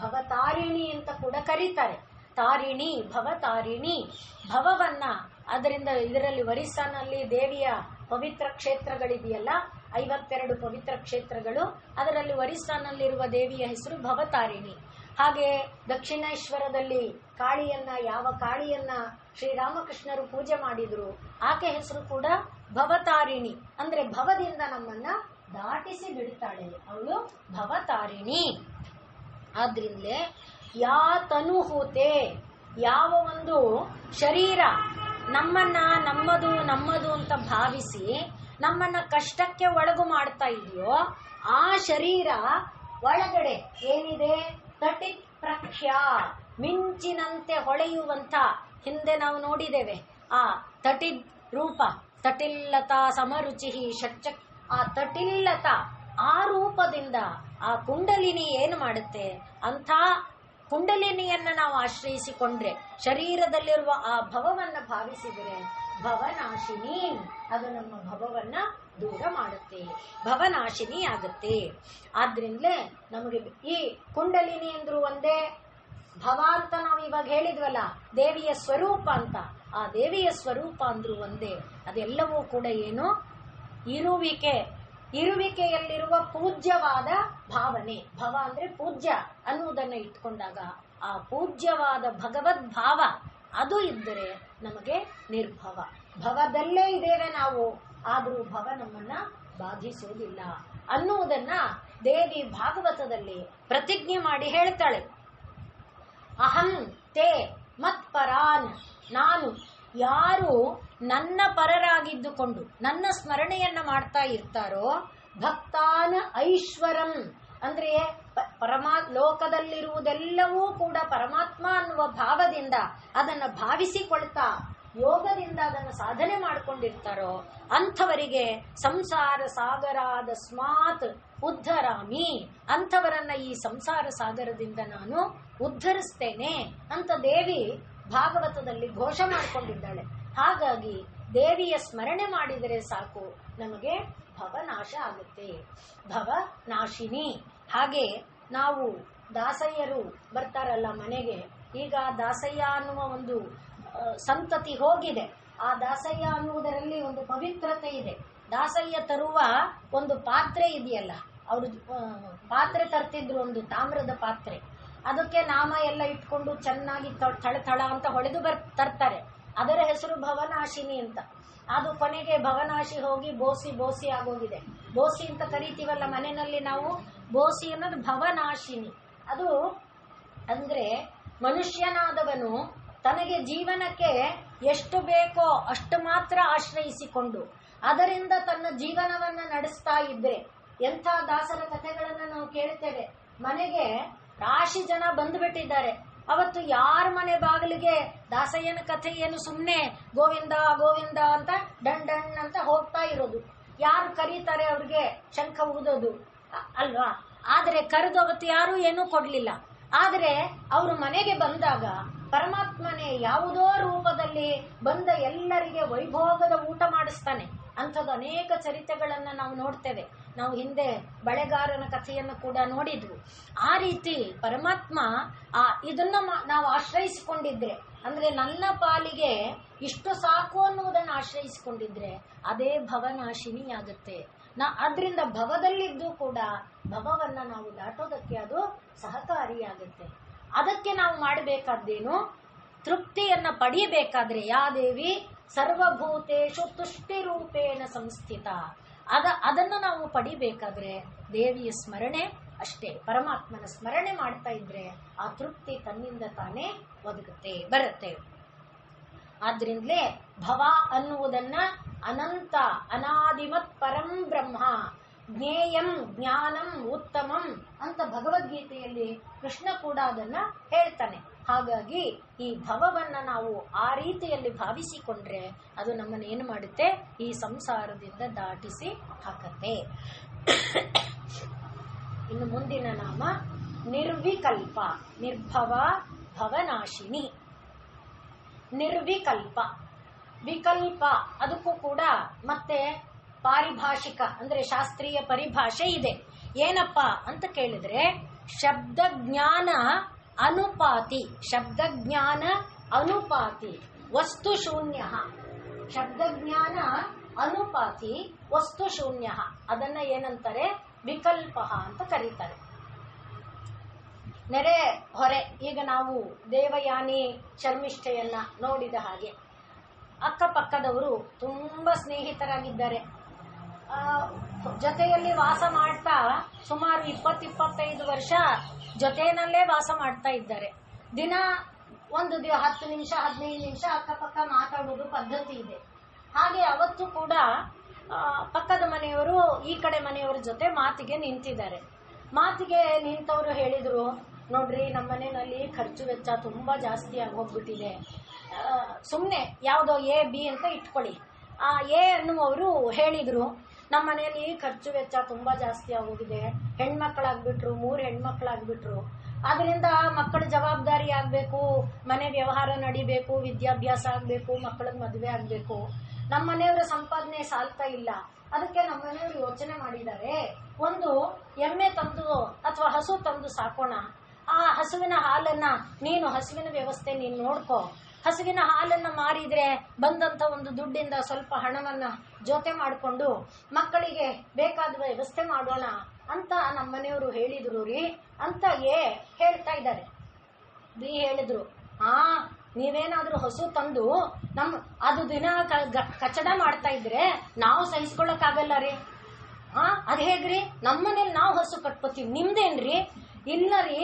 ಭವತಾರಿಣಿ ಅಂತ ಕೂಡ ಕರೀತಾರೆ. ತಾರಿಣಿ, ಭವತಾರಿಣಿ, ಭವವನ್ನ. ಅದರಿಂದ ಇದರಲ್ಲಿ ಒರಿಸ್ಸಾನಲ್ಲಿ ದೇವಿಯ ಪವಿತ್ರ ಕ್ಷೇತ್ರಗಳಿದೆಯಲ್ಲ, 52 ಪವಿತ್ರ ಕ್ಷೇತ್ರಗಳು. ಅದರಲ್ಲಿ ಒರಿಸ್ಸಾನಲ್ಲಿರುವ ದೇವಿಯ ಹೆಸರು ಭವತಾರಿಣಿ. ಹಾಗೆ ದಕ್ಷಿಣೇಶ್ವರದಲ್ಲಿ ಕಾಳಿಯನ್ನ, ಯಾವ ಕಾಳಿಯನ್ನ ಶ್ರೀರಾಮಕೃಷ್ಣರು ಪೂಜೆ ಮಾಡಿದ್ರು, ಆಕೆ ಹೆಸರು ಕೂಡ ಭವತಾರಿಣಿ. ಅಂದ್ರೆ ಭವದಿಂದ ನಮ್ಮನ್ನ ದಾಟಿಸಿ ಬಿಡ್ತಾಳೆ, ಅವಳು ಭವತಾರಿಣಿ. ಆದ್ರಿಂದಲೇ ಯಾ ತನುಹೂತೆ, ಯಾವ ಒಂದು ಶರೀರ ನಮ್ಮನ್ನ ನಮ್ಮದು ಅಂತ ಭಾವಿಸಿ ನಮ್ಮನ್ನ ಕಷ್ಟಕ್ಕೆ ಒಳಗು ಮಾಡ್ತಾ ಇದೆಯೋ, ಆ ಶರೀರ ಒಳಗಡೆ ಏನಿದೆ, ತಟಿತ್ ಪ್ರಖ್ಯಾ, ಮಿಂಚಿನಂತೆ ಹೊಳೆಯುವಂತ, ಹಿಂದೆ ನಾವು ನೋಡಿದ್ದೇವೆ ಆ ತಟಿದ್ ರೂಪ, ತಟಿಲ್ಲತಾ ಸಮರುಚಿ ಷಟ್ಚ, ಆ ತಟಿಲ್ಲತ, ಆ ರೂಪದಿಂದ ಆ ಕುಂಡಲಿನಿ ಏನು ಮಾಡುತ್ತೆ, ಅಂಥ ಕುಂಡಲಿನಿಯನ್ನ ನಾವು ಆಶ್ರಯಿಸಿಕೊಂಡ್ರೆ, ಶರೀರದಲ್ಲಿರುವ ಆ ಭವವನ್ನ ಭಾವಿಸಿದರೆ ಭವನಾಶಿನಿ, ಅದು ನಮ್ಮ ಭವವನ್ನ ದೂರ ಮಾಡುತ್ತೆ, ಭವನಾಶಿನಿ ಆಗುತ್ತೆ. ಆದ್ರಿಂದಲೇ ನಮಗೆ ಈ ಕುಂಡಲಿನಿ ಅಂದ್ರು ಒಂದೇ, ಭವ ಅಂತ ನಾವು ಇವಾಗ ಹೇಳಿದ್ವಲ್ಲ ದೇವಿಯ ಸ್ವರೂಪ ಅಂತ, ಆ ದೇವಿಯ ಸ್ವರೂಪ ಅಂದ್ರು ಒಂದೇ. ಅದೆಲ್ಲವೂ ಕೂಡ ಏನು, ಇರುವಿಕೆಯಲ್ಲಿರುವ ಪೂಜ್ಯವಾದ ಭಾವನೆ. ಭವ ಅಂದ್ರೆ ಪೂಜ್ಯ ಅನ್ನುವುದನ್ನ ಇಟ್ಕೊಂಡಾಗ ಆ ಪೂಜ್ಯವಾದ ಭಗವದ್ ಭಾವ ಅದು ಇದ್ದರೆ ನಮಗೆ ನಿರ್ಭವ. ಭವದಲ್ಲೇ ಇದ್ದೇವೆ ನಾವು, ಆದರೂ ಭವ ನಮ್ಮನ್ನ ಬಾಧಿಸುವುದಿಲ್ಲ ಅನ್ನುವುದನ್ನ ದೇವಿ ಭಾಗವತದಲ್ಲಿ ಪ್ರತಿಜ್ಞೆ ಮಾಡಿ ಹೇಳ್ತಾಳೆ. ಅಹಂ ತೇ ಮತ್ಪರಾನ್, ನಾನು, ಯಾರು ನನ್ನ ಪರರಾಗಿದ್ದುಕೊಂಡು ನನ್ನ ಸ್ಮರಣೆಯನ್ನ ಮಾಡ್ತಾ ಇರ್ತಾರೋ, ಭಕ್ತಾನ ಐಶ್ವರಂ, ಅಂದ್ರೆ ಲೋಕದಲ್ಲಿರುವುದೆಲ್ಲವೂ ಕೂಡ ಪರಮಾತ್ಮ ಅನ್ನುವ ಭಾವದಿಂದ ಅದನ್ನ ಭಾವಿಸಿಕೊಳ್ತಾ ಯೋಗದಿಂದ ಅದನ್ನು ಸಾಧನೆ ಮಾಡಿಕೊಂಡಿರ್ತಾರೋ ಅಂಥವರಿಗೆ ಸಂಸಾರ ಸಾಗರಾದ ಸ್ಮಾತ್ ಉದ್ಧರಾಮಿ, ಅಂಥವರನ್ನ ಈ ಸಂಸಾರ ಸಾಗರದಿಂದ ನಾನು ಉದ್ಧರಿಸ್ತೇನೆ ಅಂತ ದೇವಿ ಭಾಗವತದಲ್ಲಿ ಘೋಷ ಮಾಡಿಕೊಂಡಿದ್ದಾಳೆ. ಹಾಗಾಗಿ ದೇವಿಯ ಸ್ಮರಣೆ ಮಾಡಿದರೆ ಸಾಕು, ನಮಗೆ ಭವನಾಶ ಆಗುತ್ತೆ, ಭವನಾಶಿನಿ. ಹಾಗೆ ನಾವು ದಾಸಯ್ಯರು ಬರ್ತಾರಲ್ಲ ಮನೆಗೆ, ಈಗ ದಾಸಯ್ಯ ಅನ್ನುವ ಒಂದು ಸಂತತಿ ಹೋಗಿದೆ. ಆ ದಾಸಯ್ಯ ಅನ್ನುವುದರಲ್ಲಿ ಒಂದು ಪವಿತ್ರತೆ ಇದೆ. ದಾಸಯ್ಯ ತರುವ ಒಂದು ಪಾತ್ರೆ ಇದೆಯಲ್ಲ, ಅವರು ಪಾತ್ರೆ ತರ್ತಿದ್ರು, ಒಂದು ತಾಮ್ರದ ಪಾತ್ರೆ, ಅದಕ್ಕೆ ನಾಮ ಎಲ್ಲ ಇಟ್ಕೊಂಡು ಚೆನ್ನಾಗಿ ಥಳ ಅಂತ ಹೊಳೆದು ತರ್ತಾರೆ. ಅದರ ಹೆಸರು ಭವನಾಶಿನಿ ಅಂತ. ಅದು ಕೊನೆಗೆ ಭವನಾಶಿ ಹೋಗಿ ಬೋಸಿ ಆಗೋಗಿದೆ. ಬೋಸಿ ಅಂತ ಕರಿತೀವಲ್ಲ ಮನೆಯಲ್ಲಿ ನಾವು, ಬೋಸಿ ಅನ್ನೋದು ಭವನಾಶಿನಿ. ಅದು ಅಂದ್ರೆ ಮನುಷ್ಯನಾದವನು ತನಗೆ ಜೀವನಕ್ಕೆ ಎಷ್ಟು ಬೇಕೋ ಅಷ್ಟು ಮಾತ್ರ ಆಶ್ರಯಿಸಿಕೊಂಡು ಅದರಿಂದ ತನ್ನ ಜೀವನವನ್ನ ನಡೆಸ್ತಾ ಇದ್ರೆ, ಎಂಥ ದಾಸರ ಕಥೆಗಳನ್ನ ನಾವು ಕೇಳ್ತೇವೆ. ಮನೆಗೆ ರಾಶಿ ಜನ ಬಂದ್ಬಿಟ್ಟಿದ್ದಾರೆ, ಅವತ್ತು ಯಾರ ಮನೆ ಬಾಗಿಲಿಗೆ ದಾಸಯ್ಯನ ಕಥೆ ಏನು ಸುಮ್ಮನೆ ಗೋವಿಂದ ಗೋವಿಂದ ಅಂತ ಡಣ್ ಅಂತ ಹೋಗ್ತಾ ಇರೋದು, ಯಾರು ಕರೀತಾರೆ ಅವ್ರಿಗೆ ಶಂಖ ಊದೋದು ಅಲ್ವಾ. ಆದ್ರೆ ಕರೆದು ಅವತ್ತು ಯಾರು ಏನೂ ಕೊಡ್ಲಿಲ್ಲ. ಆದ್ರೆ ಅವರು ಮನೆಗೆ ಬಂದಾಗ ಪರಮಾತ್ಮನೇ ಯಾವುದೋ ರೂಪದಲ್ಲಿ ಬಂದ ಎಲ್ಲರಿಗೆ ವೈಭೋಗದ ಊಟ ಮಾಡಿಸ್ತಾನೆ. ಅಂಥದ್ದು ಅನೇಕ ಚರಿತ್ರೆಗಳನ್ನ ನಾವು ನೋಡ್ತೇವೆ. ನಾವು ಹಿಂದೆ ಬಳೆಗಾರನ ಕಥೆಯನ್ನು ಕೂಡ ನೋಡಿದ್ವು. ಆ ರೀತಿ ಪರಮಾತ್ಮ ಇದನ್ನ ನಾವು ಆಶ್ರಯಿಸಿಕೊಂಡಿದ್ರೆ, ಅಂದ್ರೆ ನನ್ನ ಪಾಲಿಗೆ ಇಷ್ಟು ಸಾಕು ಅನ್ನುವುದನ್ನು ಆಶ್ರಯಿಸಿಕೊಂಡಿದ್ರೆ ಅದೇ ಭವನಾಶಿನಿ ಆಗುತ್ತೆ. ಅದರಿಂದ ಭವದಲ್ಲಿದ್ದು ಕೂಡ ಭವವನ್ನ ನಾವು ದಾಟೋದಕ್ಕೆ ಅದು ಸಹಕಾರಿಯಾಗುತ್ತೆ. ಅದಕ್ಕೆ ನಾವು ಮಾಡಬೇಕಾದ್ದೇನು, ತೃಪ್ತಿಯನ್ನ ಪಡೆಯಬೇಕಾದ್ರೆ ಯಾ ದೇವಿ ಸರ್ವಭೂತೇಶು ತುಷ್ಟಿ ರೂಪೇಣ ಸಂಸ್ಥಿತ, ಅದನ್ನು ನಾವು ಪಡಿಬೇಕಾದ್ರೆ ದೇವಿಯ ಸ್ಮರಣೆ ಅಷ್ಟೇ. ಪರಮಾತ್ಮನ ಸ್ಮರಣೆ ಮಾಡ್ತಾ ಇದ್ರೆ ಆ ತೃಪ್ತಿ ತನ್ನಿಂದ ತಾನೇ ಬರುತ್ತೆ. ಆದ್ರಿಂದಲೇ ಭವ ಅನ್ನುವುದನ್ನ ಅನಂತ ಅನಾದಿಮತ್ ಪರಂ ಬ್ರಹ್ಮ ಜ್ಞೇಯಂ ಜ್ಞಾನಂ ಉತ್ತಮಂ ಅಂತ ಭಗವದ್ಗೀತೆಯಲ್ಲಿ ಕೃಷ್ಣ ಕೂಡ ಅದನ್ನ ಹೇಳ್ತಾನೆ. ಹಾಗಾಗಿ ಈ ಭವವನ್ನ ನಾವು ಆ ರೀತಿಯಲ್ಲಿ ಭಾವಿಸಿಕೊಂಡ್ರೆ ಅದು ನಮ್ಮನ್ನು ಏನು ಮಾಡುತ್ತೆ, ಈ ಸಂಸಾರದಿಂದ ದಾಟಿಸಿ ಹಾಕತ್ತೆ. ಇನ್ನು ಮುಂದಿನ ನಾಮ ನಿರ್ವಿಕಲ್ಪ, ನಿರ್ಭವ ಭವನಾಶಿನಿ. ನಿರ್ವಿಕಲ್ಪ, ವಿಕಲ್ಪ ಅದಕ್ಕೂ ಕೂಡ ಮತ್ತೆ ಪಾರಿಭಾಷಿಕ ಅಂದ್ರೆ ಶಾಸ್ತ್ರೀಯ ಪರಿಭಾಷೆ ಇದೆ. ಏನಪ್ಪ ಅಂತ ಕೇಳಿದ್ರೆ, ಶಬ್ದಜ್ಞಾನ ಅನುಪಾತಿ, ಶಬ್ದಜ್ಞಾನ ಅನುಪಾತಿ ವಸ್ತು ಶೂನ್ಯ, ಶಬ್ದಜ್ಞಾನ ಅನುಪಾತಿ ವಸ್ತು ಶೂನ್ಯ, ಅದನ್ನ ಏನಂತಾರೆ, ವಿಕಲ್ಪ ಅಂತ ಕರೀತಾರೆ. ನೆರೆ ಹೊರೆ, ಈಗ ನಾವು ದೇವಯಾನಿ ಶರ್ಮಿಷ್ಠೆಯನ್ನ ನೋಡಿದ ಹಾಗೆ ಅಕ್ಕಪಕ್ಕದವರು ತುಂಬಾ ಸ್ನೇಹಿತರಾಗಿದ್ದಾರೆ. ಜೊತೆಯಲ್ಲಿ ವಾಸ ಮಾಡ್ತಾ ಸುಮಾರು 20-25 ವರ್ಷ ಜೊತೆಯಲ್ಲೇ ವಾಸ ಮಾಡ್ತಾ ಇದ್ದಾರೆ. ದಿನ ಒಂದು 10 ನಿಮಿಷ 15 ನಿಮಿಷ ಅಕ್ಕಪಕ್ಕ ಮಾತಾಡೋದು ಪದ್ಧತಿ ಇದೆ. ಹಾಗೆ ಅವತ್ತು ಕೂಡ ಪಕ್ಕದ ಮನೆಯವರು ಈ ಕಡೆ ಮನೆಯವರ ಜೊತೆ ಮಾತಿಗೆ ನಿಂತಿದ್ದಾರೆ. ಮಾತಿಗೆ ನಿಂತವರು ಹೇಳಿದ್ರು, ನೋಡ್ರಿ ನಮ್ಮ ಮನೆಯಲ್ಲಿ ಖರ್ಚು ವೆಚ್ಚ ತುಂಬಾ ಜಾಸ್ತಿ ಆಗೋಗ್ಬಿಟ್ಟಿದೆ, ಸುಮ್ಮನೆ ಯಾವುದೋ ಎ ಬಿ ಅಂತ ಇಟ್ಕೊಳ್ಳಿ. ಆ ಎ ಅನ್ನುವರು ಹೇಳಿದ್ರು, ನಮ್ಮ ಮನೆಯಲ್ಲಿ ಖರ್ಚು ವೆಚ್ಚ ತುಂಬಾ ಜಾಸ್ತಿ ಆಗೋಗಿದೆ, ಹೆಣ್ಮಕ್ಳಾಗ್ಬಿಟ್ರು, 3 ಹೆಣ್ಮಕ್ಳಾಗ್ಬಿಟ್ರು, ಅದರಿಂದ ಮಕ್ಕಳ ಜವಾಬ್ದಾರಿ ಆಗ್ಬೇಕು, ಮನೆ ವ್ಯವಹಾರ ನಡಿಬೇಕು, ವಿದ್ಯಾಭ್ಯಾಸ ಆಗ್ಬೇಕು, ಮಕ್ಕಳಿಗೆ ಮದುವೆ ಆಗ್ಬೇಕು, ನಮ್ಮ ಮನೆಯವರ ಸಂಪಾದನೆ ಸಾಲ್ತಾ ಇಲ್ಲ. ಅದಕ್ಕೆ ನಮ್ಮ ಮನೆಯವರು ಯೋಚನೆ ಮಾಡಿದ್ದಾರೆ, ಒಂದು ಎಮ್ಮೆ ತಂದು ಅಥವಾ ಹಸು ತಂದು ಸಾಕೋಣ. ಆ ಹಸುವಿನ ಹಾಲನ್ನ ನೀನು, ಹಸುವಿನ ವ್ಯವಸ್ಥೆ ನೀನು ನೋಡ್ಕೋ, ಹಸುವಿನ ಹಾಲನ್ನ ಮಾರಿದ್ರೆ ಬಂದಂತ ಒಂದು ದುಡ್ಡಿಂದ ಸ್ವಲ್ಪ ಹಣವನ್ನ ಜೊತೆ ಮಾಡಿಕೊಂಡು ಮಕ್ಕಳಿಗೆ ಬೇಕಾದ ವ್ಯವಸ್ಥೆ ಮಾಡೋಣ ಅಂತ ನಮ್ಮ ಮನೆಯವರು ಹೇಳಿದ್ರು ರೀ ಅಂತ ಹೇಳ್ತಾ ಇದ್ದಾರೆ. ಬಿ ಹೇಳಿದ್ರು, ನೀವೇನಾದ್ರೂ ಹಸು ತಂದು ಅದು ದಿನ ಕಚಡ ಮಾಡ್ತಾ ಇದ್ರೆ ನಾವು ಸಹಿಸ್ಕೊಳಕ್ಕಾಗಲ್ಲ ರೀ. ಅದ್ ಹೇಗ್ರಿ, ನಮ್ಮನೇಲಿ ನಾವು ಹಸು ಕಟ್ಕೋತೀವಿ, ನಿಮ್ದೇನ್ರಿ? ಇಲ್ಲ ರೀ,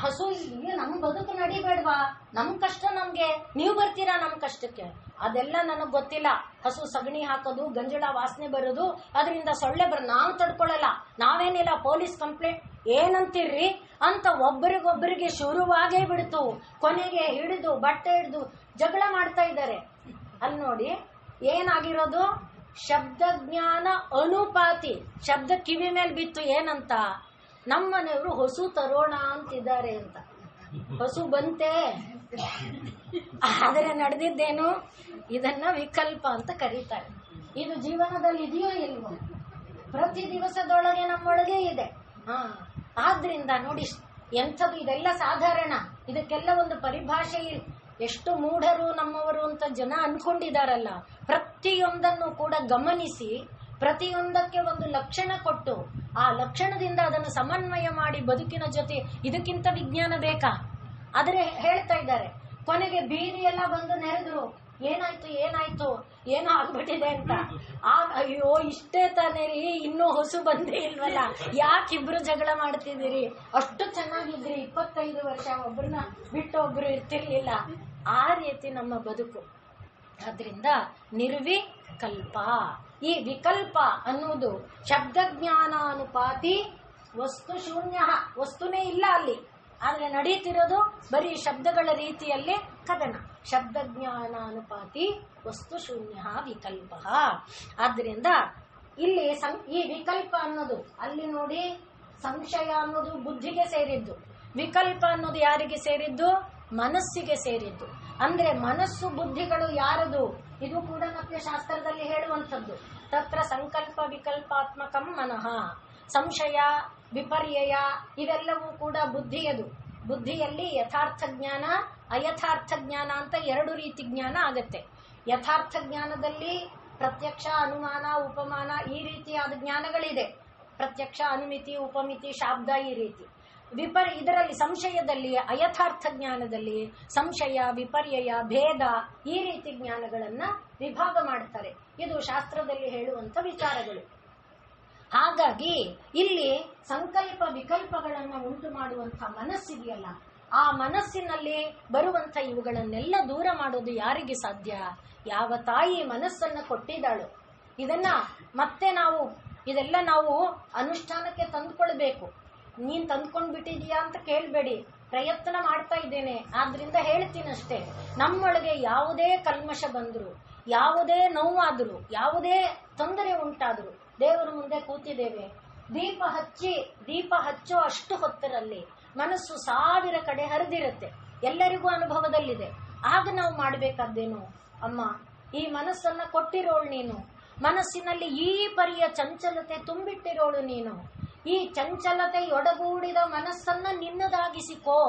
ಹಸು ಇಲ್ಲಿ ನಮ್ ಬದುಕು ನಡಿಬೇಡ್ವಾ, ನಮ್ ಕಷ್ಟ ನಮ್ಗೆ, ನೀವು ಬರ್ತೀರಾ ನಮ್ ಕಷ್ಟಕ್ಕೆ? ಅದೆಲ್ಲ ನನಗ್ ಗೊತ್ತಿಲ್ಲ. ಹಸು ಸಗಣಿ ಹಾಕೋದು, ಗಂಜಳ ವಾಸನೆ ಬರೋದು, ಅದರಿಂದ ಸೊಳ್ಳೆ ನಾವು ತಡ್ಕೊಳ್ಳಲ್ಲ, ನಾವೇನಿಲ್ಲ, ಪೊಲೀಸ್ ಕಂಪ್ಲೇಂಟ್ ಏನಂತೀರ್ರಿ ಅಂತ ಒಬ್ಬರಿಗೊಬ್ಬರಿಗೆ ಶುರುವಾಗೇ ಬಿಡ್ತು. ಕೊನೆಗೆ ಹಿಡಿದು ಬಟ್ಟೆ ಹಿಡಿದು ಜಗಳ ಮಾಡ್ತಾ ಇದ್ದಾರೆ. ಅಲ್ಲಿ ನೋಡಿ ಏನಾಗಿರೋದು, ಶಬ್ದಜ್ಞಾನ ಅನುಪಾತಿ. ಶಬ್ದ ಕಿವಿ ಮೇಲೆ ಬಿತ್ತು, ಏನಂತ, ನಮ್ಮನೆಯವರು ಹಸು ತರೋಣ ಅಂತಿದ್ದಾರೆ ಅಂತ. ಹಸು ಬಂತೆ, ಆದರೆ ನಡೆದಿದ್ದೇನು, ಇದನ್ನ ವಿಕಲ್ಪ ಅಂತ ಕರೀತಾರೆ. ಇದು ಜೀವನದಲ್ಲಿ ಇದೆಯೋ ಇಲ್ವೋ, ಪ್ರತಿ ದಿವಸದೊಳಗೆ ನಮ್ಮೊಳಗೆ ಇದೆ. ಆದ್ರಿಂದ ನೋಡಿ ಎಂಥದ್ದು, ಇದೆಲ್ಲ ಸಾಧಾರಣ, ಇದಕ್ಕೆಲ್ಲ ಒಂದು ಪರಿಭಾಷೆ. ಎಷ್ಟು ಮೂಢರು ನಮ್ಮವರು ಅಂತ ಜನ ಅನ್ಕೊಂಡಿದಾರಲ್ಲ. ಪ್ರತಿಯೊಂದನ್ನು ಕೂಡ ಗಮನಿಸಿ, ಪ್ರತಿಯೊಂದಕ್ಕೆ ಒಂದು ಲಕ್ಷಣ ಕೊಟ್ಟು ಆ ಲಕ್ಷಣದಿಂದ ಅದನ್ನು ಸಮನ್ವಯ ಮಾಡಿ ಬದುಕಿನ ಜೊತೆ, ಇದಕ್ಕಿಂತ ವಿಜ್ಞಾನ ಬೇಕಾ? ಆದರೆ ಹೇಳ್ತಾ ಇದ್ದಾರೆ. ಕೊನೆಗೆ ಬೀದಿಯೆಲ್ಲ ಬಂದು ನೆರೆದ್ರು, ಏನಾಯ್ತು ಏನೋ ಆಗ್ಬಿಟ್ಟಿದೆ ಅಂತ. ಅಯ್ಯೋ ಇಷ್ಟೇ ತಾನೇ ರೀ, ಇನ್ನೂ ಹೊಸು ಬಂದೇ ಇಲ್ವಲ್ಲ, ಯಾಕಿಬ್ರು ಜಗಳ ಮಾಡ್ತಿದ್ದೀರಿ? ಅಷ್ಟು ಚೆನ್ನಾಗಿದ್ರಿ, 25 ವರ್ಷ ಒಬ್ರನ್ನ ಬಿಟ್ಟು ಒಬ್ರು ಇರ್ತಿರ್ಲಿಲ್ಲ. ಆ ರೀತಿ ನಮ್ಮ ಬದುಕು. ಆದ್ರಿಂದ ನಿರ್ವಿಕಲ್ಪ. ಈ ವಿಕಲ್ಪ ಅನ್ನುವುದು ಶಬ್ದಜ್ಞಾನಾನುಪಾತಿ ವಸ್ತು ಶೂನ್ಯ, ವಸ್ತುನೇ ಇಲ್ಲ ಅಲ್ಲಿ, ಆದ್ರೆ ನಡೀತಿರೋದು ಬರೀ ಶಬ್ದಗಳ ರೀತಿಯಲ್ಲಿ ಕದನ. ಶಬ್ದಜ್ಞಾನಾನುಪಾತಿ ವಸ್ತು ಶೂನ್ಯ ವಿಕಲ್ಪ. ಆದ್ರಿಂದ ಇಲ್ಲಿ ಈ ವಿಕಲ್ಪ ಅನ್ನೋದು, ಅಲ್ಲಿ ನೋಡಿ ಸಂಶಯ ಅನ್ನೋದು ಬುದ್ಧಿಗೆ ಸೇರಿದ್ದು, ವಿಕಲ್ಪ ಅನ್ನೋದು ಯಾರಿಗೆ ಸೇರಿದ್ದು? ಮನಸ್ಸಿಗೆ ಸೇರಿದ್ದು. ಅಂದ್ರೆ ಮನಸ್ಸು ಬುದ್ಧಿಗಳು ಯಾರದು? ಇದು ಕೂಡ ಮತ್ತೆ ಶಾಸ್ತ್ರದಲ್ಲಿ ಹೇಳುವಂಥದ್ದು. ತತ್ರ ಸಂಕಲ್ಪ ವಿಕಲ್ಪಾತ್ಮಕಂ ಮನಃ. ಸಂಶಯ ವಿಪರ್ಯಯ ಇವೆಲ್ಲವೂ ಕೂಡ ಬುದ್ಧಿಯದು. ಬುದ್ಧಿಯಲ್ಲಿ ಯಥಾರ್ಥ ಜ್ಞಾನ ಅಯಥಾರ್ಥ ಜ್ಞಾನ ಅಂತ 2 ರೀತಿ ಜ್ಞಾನ ಆಗತ್ತೆ. ಯಥಾರ್ಥ ಜ್ಞಾನದಲ್ಲಿ ಪ್ರತ್ಯಕ್ಷ ಅನುಮಾನ ಉಪಮಾನ ಈ ರೀತಿಯಾದ ಜ್ಞಾನಗಳಿದೆ. ಪ್ರತ್ಯಕ್ಷ ಅನುಮಿತಿ ಉಪಮಿತಿ ಶಾಬ್ದ ಈ ರೀತಿ. ಇದರಲ್ಲಿ ಸಂಶಯದಲ್ಲಿ ಅಯಥಾರ್ಥ ಜ್ಞಾನದಲ್ಲಿ ಸಂಶಯ ವಿಪರ್ಯಯ ಭೇದ ಈ ರೀತಿ ಜ್ಞಾನಗಳನ್ನ ವಿಭಾಗ ಮಾಡ್ತಾರೆ. ಇದು ಶಾಸ್ತ್ರದಲ್ಲಿ ಹೇಳುವಂತ ವಿಚಾರಗಳು. ಹಾಗಾಗಿ ಇಲ್ಲಿ ಸಂಕಲ್ಪ ವಿಕಲ್ಪಗಳನ್ನ ಉಂಟು ಮಾಡುವಂತ ಮನಸ್ಸಿದೆಯಲ್ಲ, ಆ ಮನಸ್ಸಿನಲ್ಲಿ ಬರುವಂತ ಇವುಗಳನ್ನೆಲ್ಲ ದೂರ ಮಾಡೋದು ಯಾರಿಗೆ ಸಾಧ್ಯ? ಯಾವ ತಾಯಿ ಮನಸ್ಸನ್ನ ಕೊಟ್ಟಿದ್ದಾಳು. ಇದನ್ನ ಮತ್ತೆ ಇದೆಲ್ಲ ನಾವು ಅನುಷ್ಠಾನಕ್ಕೆ ತಂದುಕೊಳ್ಬೇಕು. ನೀನ್ ತಂದ್ಕೊಂಡ್ ಬಿಟ್ಟಿದೀಯಾ ಅಂತ ಕೇಳ್ಬೇಡಿ, ಪ್ರಯತ್ನ ಮಾಡ್ತಾ ಇದ್ದೇನೆ. ಆದ್ರಿಂದ ಹೇಳ್ತೀನಷ್ಟೇ, ನಮ್ಮೊಳಗೆ ಯಾವುದೇ ಕಲ್ಮಶ ಬಂದ್ರು, ಯಾವುದೇ ನೋವಾದ್ರು, ಯಾವುದೇ ತೊಂದರೆ ಉಂಟಾದ್ರು, ದೇವರ ಮುಂದೆ ಕೂತಿದ್ದೇವೆ, ದೀಪ ಹಚ್ಚೋ ಅಷ್ಟು ಹೊತ್ತರಲ್ಲಿ ಮನಸ್ಸು 1000 ಕಡೆ ಹರಿದಿರುತ್ತೆ, ಎಲ್ಲರಿಗೂ ಅನುಭವದಲ್ಲಿದೆ. ಆಗ ನಾವು ಮಾಡ್ಬೇಕಾದ್ದೇನು? ಅಮ್ಮ, ಈ ಮನಸ್ಸನ್ನ ಕೊಟ್ಟಿರೋಳು ನೀನು, ಮನಸ್ಸಿನಲ್ಲಿ ಈ ಪರಿಯ ಚಂಚಲತೆ ತುಂಬಿಟ್ಟಿರೋಳು ನೀನು. ಈ ಚಂಚಲತೆಯೊಡಗೂಡಿದ ಮನಸ್ಸನ್ನ ನಿನ್ನದಾಗಿಸಿಕೋ.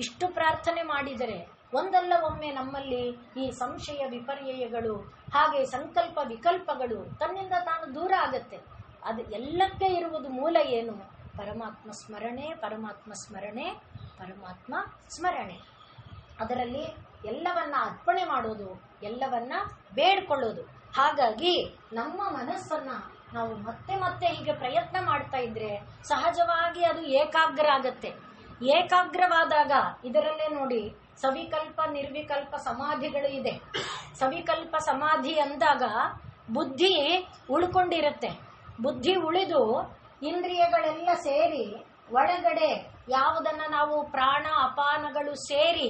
ಇಷ್ಟು ಪ್ರಾರ್ಥನೆ ಮಾಡಿದರೆ ಒಂದಲ್ಲ ಒಮ್ಮೆ ನಮ್ಮಲ್ಲಿ ಈ ಸಂಶಯ ವಿಪರ್ಯಯಗಳು ಹಾಗೆ ಸಂಕಲ್ಪ ವಿಕಲ್ಪಗಳು ತನ್ನಿಂದ ತಾನು ದೂರ ಆಗತ್ತೆ. ಅದು ಎಲ್ಲಕ್ಕೆ ಇರುವುದು ಮೂಲ ಏನು? ಪರಮಾತ್ಮ ಸ್ಮರಣೆ, ಪರಮಾತ್ಮ ಸ್ಮರಣೆ, ಪರಮಾತ್ಮ ಸ್ಮರಣೆ. ಅದರಲ್ಲಿ ಎಲ್ಲವನ್ನ ಅರ್ಪಣೆ ಮಾಡೋದು, ಎಲ್ಲವನ್ನ ಬೇಡ್ಕೊಳ್ಳೋದು. ಹಾಗಾಗಿ ನಮ್ಮ ಮನಸ್ಸನ್ನ ನಾವು ಮತ್ತೆ ಮತ್ತೆ ಹೀಗೆ ಪ್ರಯತ್ನ ಮಾಡ್ತಾ ಇದ್ರೆ ಸಹಜವಾಗಿ ಅದು ಏಕಾಗ್ರ ಆಗತ್ತೆ. ಏಕಾಗ್ರವಾದಾಗ ಇದರಲ್ಲೇ ನೋಡಿ ಸವಿಕಲ್ಪ ನಿರ್ವಿಕಲ್ಪ ಸಮಾಧಿಗಳು ಇದೆ. ಸವಿಕಲ್ಪ ಸಮಾಧಿ ಅಂದಾಗ ಬುದ್ಧಿ ಉಳ್ಕೊಂಡಿರುತ್ತೆ. ಬುದ್ಧಿ ಉಳಿದು ಇಂದ್ರಿಯಗಳೆಲ್ಲ ಸೇರಿ ಒಳಗಡೆ ಯಾವುದನ್ನ ನಾವು ಪ್ರಾಣ ಅಪಾನಗಳು ಸೇರಿ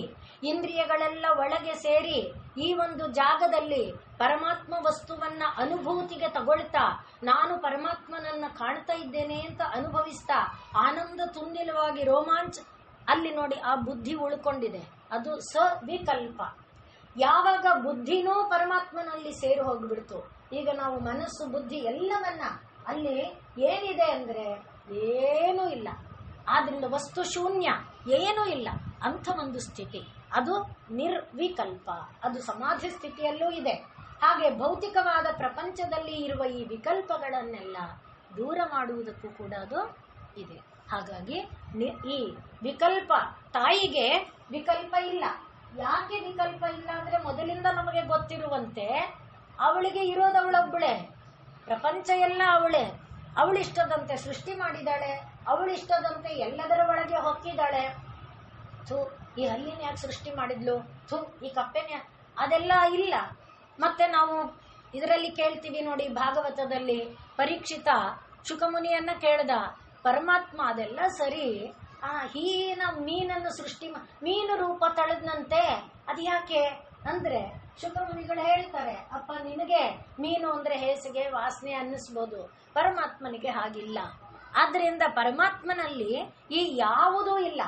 ಇಂದ್ರಿಯಗಳೆಲ್ಲ ಒಳಗೆ ಸೇರಿ ಈ ಒಂದು ಜಾಗದಲ್ಲಿ ಪರಮಾತ್ಮ ವಸ್ತುವನ್ನ ಅನುಭೂತಿಗೆ ತಗೊಳ್ತಾ ನಾನು ಪರಮಾತ್ಮನನ್ನ ಕಾಣ್ತಾ ಇದ್ದೇನೆ ಅಂತ ಅನುಭವಿಸ್ತಾ ಆನಂದ ತುಂದಿಲವಾಗಿ ರೋಮಾಂಚ ಅಲ್ಲಿ ನೋಡಿ ಆ ಬುದ್ಧಿ ಉಳ್ಕೊಂಡಿದೆ. ಅದು ಸವಿಕಲ್ಪ. ಯಾವಾಗ ಬುದ್ಧಿನೂ ಪರಮಾತ್ಮನಲ್ಲಿ ಸೇರಿ ಹೋಗ್ಬಿಡ್ತು, ಈಗ ನಾವು ಮನಸ್ಸು ಬುದ್ಧಿ ಎಲ್ಲವನ್ನ ಅಲ್ಲಿ ಏನಿದೆ ಅಂದ್ರೆ ಏನೂ ಇಲ್ಲ, ಆದ್ರಿಂದ ವಸ್ತು ಶೂನ್ಯ, ಏನೂ ಇಲ್ಲ ಅಂಥ ಒಂದು ಸ್ಥಿತಿ. ಅದು ನಿರ್ವಿಕಲ್ಪ. ಅದು ಸಮಾಧಿ ಸ್ಥಿತಿಯಲ್ಲೂ ಇದೆ. ಹಾಗೆ ಭೌತಿಕವಾದ ಪ್ರಪಂಚದಲ್ಲಿ ಇರುವ ಈ ವಿಕಲ್ಪಗಳನ್ನೆಲ್ಲ ದೂರ ಮಾಡುವುದಕ್ಕೂ ಕೂಡ ಅದು ಇದೆ. ಹಾಗಾಗಿ ಈ ವಿಕಲ್ಪ ತಾಯಿಗೆ ವಿಕಲ್ಪ ಇಲ್ಲ. ಯಾಕೆ ವಿಕಲ್ಪ ಇಲ್ಲ ಅಂದ್ರೆ ಮೊದಲಿಂದ ನಮಗೆ ಗೊತ್ತಿರುವಂತೆ ಅವಳಿಗೆ ಇರೋದವಳೊಬ್ಬಳೆ, ಪ್ರಪಂಚ ಎಲ್ಲ ಅವಳೇ. ಅವಳಿಷ್ಟದಂತೆ ಸೃಷ್ಟಿ ಮಾಡಿದಾಳೆ, ಅವಳಿಷ್ಟದಂತೆ ಎಲ್ಲದರ ಒಳಗೆ ಹೊಕ್ಕಿದ್ದಾಳೆ. ಥೂ, ಈ ಹಲ್ಲಿನ ಯಾಕೆ ಸೃಷ್ಟಿ ಮಾಡಿದ್ಲು, ಥೂ ಈ ಕಪ್ಪೆನ, ಅದೆಲ್ಲ ಇಲ್ಲ. ಮತ್ತೆ ನಾವು ಇದರಲ್ಲಿ ಕೇಳ್ತೀವಿ ನೋಡಿ, ಭಾಗವತದಲ್ಲಿ ಪರೀಕ್ಷಿತ ಶುಕಮುನಿಯನ್ನ ಕೇಳ್ದ, ಪರಮಾತ್ಮ ಅದೆಲ್ಲ ಸರಿ, ಹೀನ ಮೀನನ್ನು ಸೃಷ್ಟಿ ಮೀನು ರೂಪ ತಳೆದ್ನಂತೆ, ಅದ್ಯಾಕೆ ಅಂದ್ರೆ ಶುಕಮುನಿಗಳು ಹೇಳ್ತಾರೆ, ಅಪ್ಪ ನಿನಗೆ ಮೀನು ಅಂದ್ರೆ ಹೇಸಿಗೆ ವಾಸನೆ ಅನ್ನಿಸ್ಬೋದು, ಪರಮಾತ್ಮನಿಗೆ ಹಾಗಿಲ್ಲ. ಆದ್ರಿಂದ ಪರಮಾತ್ಮನಲ್ಲಿ ಈ ಯಾವುದೂ ಇಲ್ಲ.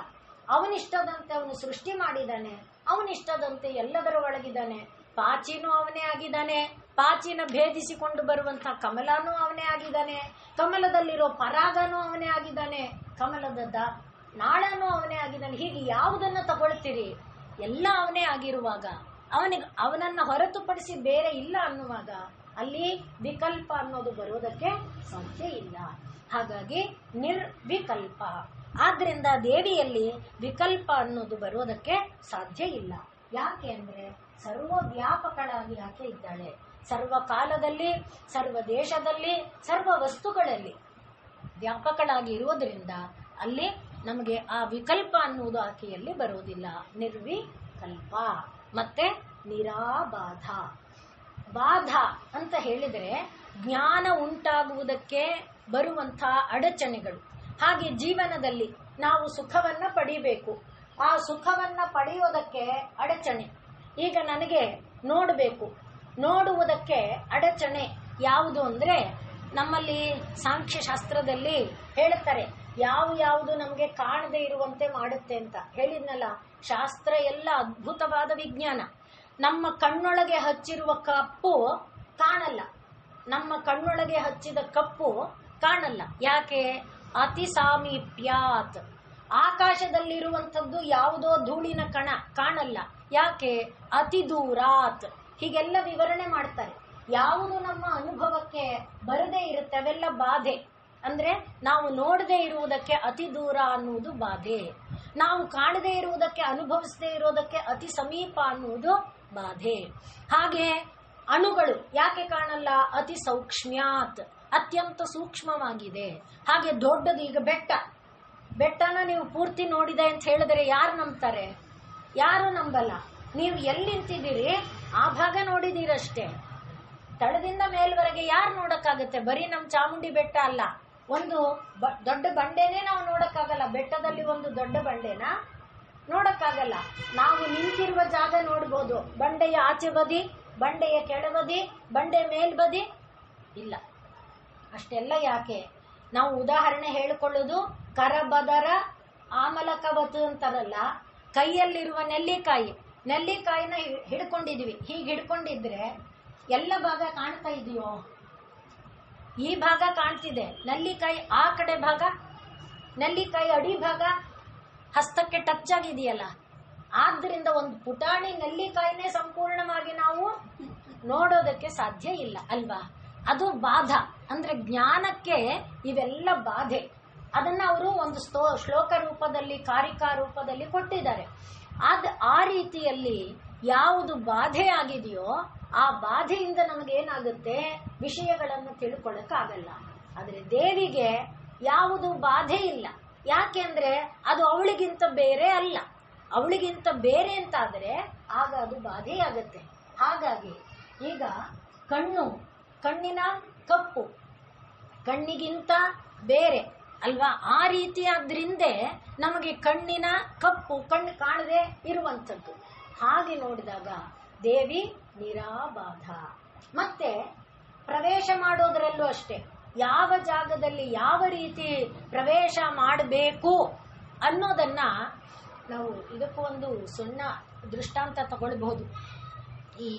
ಅವನಿಷ್ಟದಂತೆ ಅವನು ಸೃಷ್ಟಿ ಮಾಡಿದ್ದಾನೆ, ಅವನಿಷ್ಟದಂತೆ ಎಲ್ಲದರ ಒಳಗಿದ್ದಾನೆ. ಪಾಚಿನೂ ಅವನೇ ಆಗಿದ್ದಾನೆ, ಪಾಚಿನ ಭೇದಿಸಿಕೊಂಡು ಬರುವಂತಹ ಕಮಲನೂ ಅವನೇ ಆಗಿದ್ದಾನೆ, ಕಮಲದಲ್ಲಿರೋ ಪರಾಗನೂ ಅವನೇ ಆಗಿದ್ದಾನೆ, ಕಮಲದ ನಾಳನೂ ಅವನೇ ಆಗಿದ್ದಾನೆ. ಹೀಗೆ ಯಾವುದನ್ನ ತಗೊಳ್ತೀರಿ ಎಲ್ಲ ಅವನೇ ಆಗಿರುವಾಗ, ಅವನನ್ನ ಹೊರತುಪಡಿಸಿ ಬೇರೆ ಇಲ್ಲ ಅನ್ನುವಾಗ ಅಲ್ಲಿ ವಿಕಲ್ಪ ಅನ್ನೋದು ಬರೋದಕ್ಕೆ ಸಾಧ್ಯ ಇಲ್ಲ. ಹಾಗಾಗಿ ನಿರ್ವಿಕಲ್ಪ. ಆದ್ರಿಂದ ದೇವಿಯಲ್ಲಿ ವಿಕಲ್ಪ ಅನ್ನೋದು ಬರೋದಕ್ಕೆ ಸಾಧ್ಯ ಇಲ್ಲ. ಯಾಕೆ ಅಂದ್ರೆ ಸರ್ವವ್ಯಾಪಕಳಾಗಿ ಆಕೆ ಇದ್ದಾಳೆ. ಸರ್ವ ಕಾಲದಲ್ಲಿ, ಸರ್ವ ದೇಶದಲ್ಲಿ, ಸರ್ವ ವಸ್ತುಗಳಲ್ಲಿ ವ್ಯಾಪಕಳಾಗಿ ಇರುವುದರಿಂದ ಅಲ್ಲಿ ನಮಗೆ ಆ ವಿಕಲ್ಪ ಅನ್ನುವುದು ಆಕೆಯಲ್ಲಿ ಬರೋದಿಲ್ಲ. ನಿರ್ವಿಕಲ್ಪ. ಮತ್ತೆ ನಿರಾಬಾಧ. ಬಾಧ ಅಂತ ಹೇಳಿದರೆ ಜ್ಞಾನ ಉಂಟಾಗುವುದಕ್ಕೆ ಬರುವಂತಹ ಅಡಚಣೆಗಳು. ಹಾಗೆ ಜೀವನದಲ್ಲಿ ನಾವು ಸುಖವನ್ನ ಪಡಿಬೇಕು, ಆ ಸುಖವನ್ನ ಪಡೆಯೋದಕ್ಕೆ ಅಡಚಣೆ. ಈಗ ನನಗೆ ನೋಡಬೇಕು, ನೋಡುವುದಕ್ಕೆ ಅಡಚಣೆ ಯಾವುದು ಅಂದ್ರೆ ನಮ್ಮಲ್ಲಿ ಸಾಂಖ್ಯ ಶಾಸ್ತ್ರದಲ್ಲಿ ಹೇಳುತ್ತಾರೆ, ಯಾವುದು ನಮಗೆ ಕಾಣದೇ ಇರುವಂತೆ ಮಾಡುತ್ತೆ ಅಂತ ಹೇಳಿದ್ನಲ್ಲ. ಶಾಸ್ತ್ರ ಎಲ್ಲ ಅದ್ಭುತವಾದ ವಿಜ್ಞಾನ. ನಮ್ಮ ಕಣ್ಣೊಳಗೆ ಹಚ್ಚಿರುವ ಕಪ್ಪು ಕಾಣಲ್ಲ, ನಮ್ಮ ಕಣ್ಣೊಳಗೆ ಹಚ್ಚಿದ ಕಪ್ಪು ಕಾಣಲ್ಲ. ಯಾಕೆ? ಅತಿ ಸಾಮೀಪ್ಯಾತ್. ಆಕಾಶದಲ್ಲಿರುವಂಥದ್ದು ಯಾವುದೋ ಧೂಳಿನ ಕಣ ಕಾಣಲ್ಲ. ಯಾಕೆ? ಅತಿ ದೂರಾತ್. ಹೀಗೆಲ್ಲ ವಿವರಣೆ ಮಾಡ್ತಾರೆ. ಯಾವುದು ನಮ್ಮ ಅನುಭವಕ್ಕೆ ಬರದೇ ಇರುತ್ತೆ ಅವೆಲ್ಲ ಬಾಧೆ. ಅಂದ್ರೆ ನಾವು ನೋಡದೇ ಇರುವುದಕ್ಕೆ ಅತಿ ದೂರ ಅನ್ನುವುದು ಬಾಧೆ, ನಾವು ಕಾಣದೇ ಇರುವುದಕ್ಕೆ ಅನುಭವಿಸದೇ ಇರೋದಕ್ಕೆ ಅತಿ ಸಮೀಪ ಅನ್ನುವುದು ಬಾಧೆ. ಹಾಗೆ ಅಣುಗಳು ಯಾಕೆ ಕಾಣಲ್ಲ? ಅತಿ ಸೂಕ್ಷ್ಮ್ಯಾತ್, ಅತ್ಯಂತ ಸೂಕ್ಷ್ಮವಾಗಿದೆ. ಹಾಗೆ ದೊಡ್ಡದು, ಈಗ ಬೆಟ್ಟನ ನೀವು ಪೂರ್ತಿ ನೋಡಿದೆ ಅಂತ ಹೇಳಿದ್ರೆ ಯಾರು ನಂಬ್ತಾರೆ? ಯಾರು ನಂಬಲ್ಲ. ನೀವು ಎಲ್ಲಿ ನಿಂತಿದ್ದೀರಿ ಆ ಭಾಗ ನೋಡಿದೀರಷ್ಟೇ, ತಳದಿಂದ ಮೇಲ್ವರೆಗೆ ಯಾರು ನೋಡಕ್ಕಾಗತ್ತೆ? ಬರೀ ನಮ್ಮ ಚಾಮುಂಡಿ ಬೆಟ್ಟ ಅಲ್ಲ, ಒಂದು ದೊಡ್ಡ ಬಂಡೆನೇ ನಾವು ನೋಡಕ್ಕಾಗಲ್ಲ. ಬೆಟ್ಟದಲ್ಲಿ ಒಂದು ದೊಡ್ಡ ಬಂಡೆನ ನೋಡಕ್ಕಾಗಲ್ಲ. ನಾವು ನಿಂತಿರುವ ಜಾಗ ನೋಡ್ಬೋದು, ಬಂಡೆಯ ಆಚೆ ಬದಿ, ಬಂಡೆಯ ಕೆಳಬದಿ, ಬಂಡೆ ಮೇಲ್ಬದಿ ಇಲ್ಲ. ಅಷ್ಟೆಲ್ಲ ಯಾಕೆ? ನಾವು ಉದಾಹರಣೆ ಹೇಳಿಕೊಳ್ಳೋದು ಕರಬದರ ಆಮಲಕವತು ಅಂತಾರಲ್ಲ, ಕೈಯಲ್ಲಿರುವ ನೆಲ್ಲಿಕಾಯಿನ ಹಿಡ್ಕೊಂಡಿದ್ವಿ. ಹೀಗೆ ಹಿಡ್ಕೊಂಡಿದ್ರೆ ಎಲ್ಲ ಭಾಗ ಕಾಣ್ತಾ ಇದೆಯೋ? ಈ ಭಾಗ ಕಾಣ್ತಿದೆ, ನಲ್ಲಿಕಾಯಿ ಆ ಕಡೆ ಭಾಗ, ನಲ್ಲಿಕಾಯಿ ಅಡಿ ಭಾಗ ಹಸ್ತಕ್ಕೆ ಟಚ್ ಆಗಿದೆಯಲ್ಲ. ಆದ್ದರಿಂದ ಒಂದು ಪುಟಾಣಿ ನಲ್ಲಿಕಾಯಿನೇ ಸಂಪೂರ್ಣವಾಗಿ ನಾವು ನೋಡೋದಕ್ಕೆ ಸಾಧ್ಯ ಇಲ್ಲ ಅಲ್ವಾ. ಅದು ಬಾಧ. ಅಂದ್ರೆ ಜ್ಞಾನಕ್ಕೆ ಇವೆಲ್ಲ ಬಾಧೆ. ಅದನ್ನ ಅವರು ಒಂದು ಶ್ಲೋಕ ರೂಪದಲ್ಲಿ, ಕಾರಿಕಾ ರೂಪದಲ್ಲಿ ಕೊಟ್ಟಿದ್ದಾರೆ. ಆ ರೀತಿಯಲ್ಲಿ ಯಾವುದು ಬಾಧೆ ಆಗಿದೆಯೋ ಆ ಬಾಧೆಯಿಂದ ನಮಗೇನಾಗುತ್ತೆ, ವಿಷಯಗಳನ್ನು ತಿಳ್ಕೊಳ್ಳಕ್ಕಾಗಲ್ಲ. ಆದ್ರೆ ದೇವಿಗೆ ಯಾವುದು ಬಾಧೆ ಇಲ್ಲ. ಯಾಕೆಂದ್ರೆ ಅದು ಅವಳಿಗಿಂತ ಬೇರೆ ಅಲ್ಲ. ಅವಳಿಗಿಂತ ಬೇರೆ ಅಂತಾದರೆ ಆಗ ಅದು ಬಾಧೆಯಾಗತ್ತೆ. ಹಾಗಾಗಿ ಈಗ ಕಣ್ಣಿನ ಕಪ್ಪು ಕಣ್ಣಿಗಿಂತ ಬೇರೆ ಅಲ್ವಾ. ಆ ರೀತಿಯಾದ್ರಿಂದ ನಮಗೆ ಕಣ್ಣಿನ ಕಪ್ಪು, ಕಣ್ಣು ಕಾಣದೆ ಇರುವಂಥದ್ದು. ಹಾಗೆ ನೋಡಿದಾಗ ದೇವಿ ನಿರಾಬಾಧ. ಮತ್ತೆ ಪ್ರವೇಶ ಮಾಡೋದ್ರಲ್ಲೂ ಅಷ್ಟೇ, ಯಾವ ಜಾಗದಲ್ಲಿ ಯಾವ ರೀತಿ ಪ್ರವೇಶ ಮಾಡಬೇಕು ಅನ್ನೋದನ್ನ ನಾವು ಇದಕ್ಕೂ ಒಂದು ಸಣ್ಣ ದೃಷ್ಟಾಂತ ತಗೊಳ್ಬಹುದು. ಈ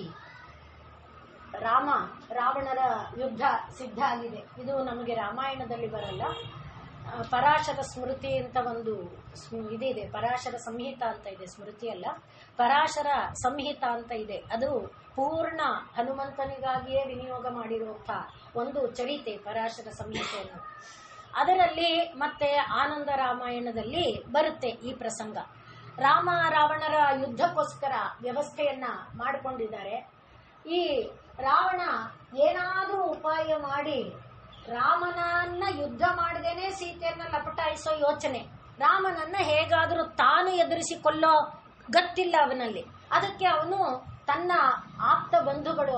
ರಾವಣರ ಯುದ್ಧ ಸಿದ್ಧ ಆಗಿದೆ. ಇದು ನಮಗೆ ರಾಮಾಯಣದಲ್ಲಿ ಬರಲ್ಲ. ಪರಾಶರ ಸ್ಮೃತಿ ಅಂತ ಒಂದು ಇದಿದೆ, ಪರಾಶರ ಸಂಹಿತ ಅಂತ ಇದೆ, ಸ್ಮೃತಿ ಅಲ್ಲ, ಪರಾಶರ ಸಂಹಿತ ಅಂತ ಇದೆ. ಅದು ಪೂರ್ಣ ಹನುಮಂತನಿಗಾಗಿಯೇ ವಿನಿಯೋಗ ಮಾಡಿರುವಂತಹ ಒಂದು ಚರಿತೆ ಪರಾಶರ ಸಂಹಿತೆಯನ್ನು. ಅದರಲ್ಲಿ ಮತ್ತೆ ಆನಂದ ರಾಮಾಯಣದಲ್ಲಿ ಬರುತ್ತೆ ಈ ಪ್ರಸಂಗ. ರಾವಣರ ಯುದ್ಧಕ್ಕೋಸ್ಕರ ವ್ಯವಸ್ಥೆಯನ್ನ ಮಾಡಿಕೊಂಡಿದ್ದಾರೆ. ಈ ರಾವಣ ಏನಾದ್ರೂ ಉಪಾಯ ಮಾಡಿ ರಾಮನನ್ನ ಯುದ್ಧ ಮಾಡದೇನೆ ಸೀತೆಯನ್ನ ಲಪಟಾಯಿಸೋ ಯೋಚನೆ, ರಾಮನನ್ನ ಹೇಗಾದ್ರೂ ತಾನು ಎದುರಿಸಿ ಕೊಲ್ಲೋ ಗತ್ತಿಲ್ಲ ಅವನಲ್ಲಿ. ಅದಕ್ಕೆ ಅವನು ತನ್ನ ಆಪ್ತ ಬಂಧುಗಳು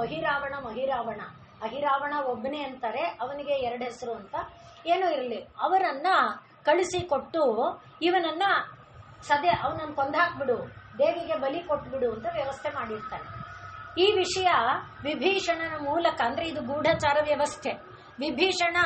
ಅಹಿರಾವಣ ಒಬ್ಬನೇ ಅಂತಾರೆ, ಅವನಿಗೆ 2 ಹೆಸರು ಅಂತ ಏನೋ ಇರಲಿ, ಅವರನ್ನ ಕಳಿಸಿಕೊಟ್ಟು ಇವನನ್ನ ಅವನನ್ನು ಕೊಂದಾಕ್ಬಿಡು, ದೇವಿಗೆ ಬಲಿ ಕೊಟ್ಬಿಡು ಅಂತ ವ್ಯವಸ್ಥೆ ಮಾಡಿರ್ತಾನೆ. ಈ ವಿಷಯ ವಿಭೀಷಣನ ಮೂಲಕ, ಅಂದ್ರೆ ಇದು ಗೂಢಚಾರ ವ್ಯವಸ್ಥೆ. ವಿಭೀಷಣ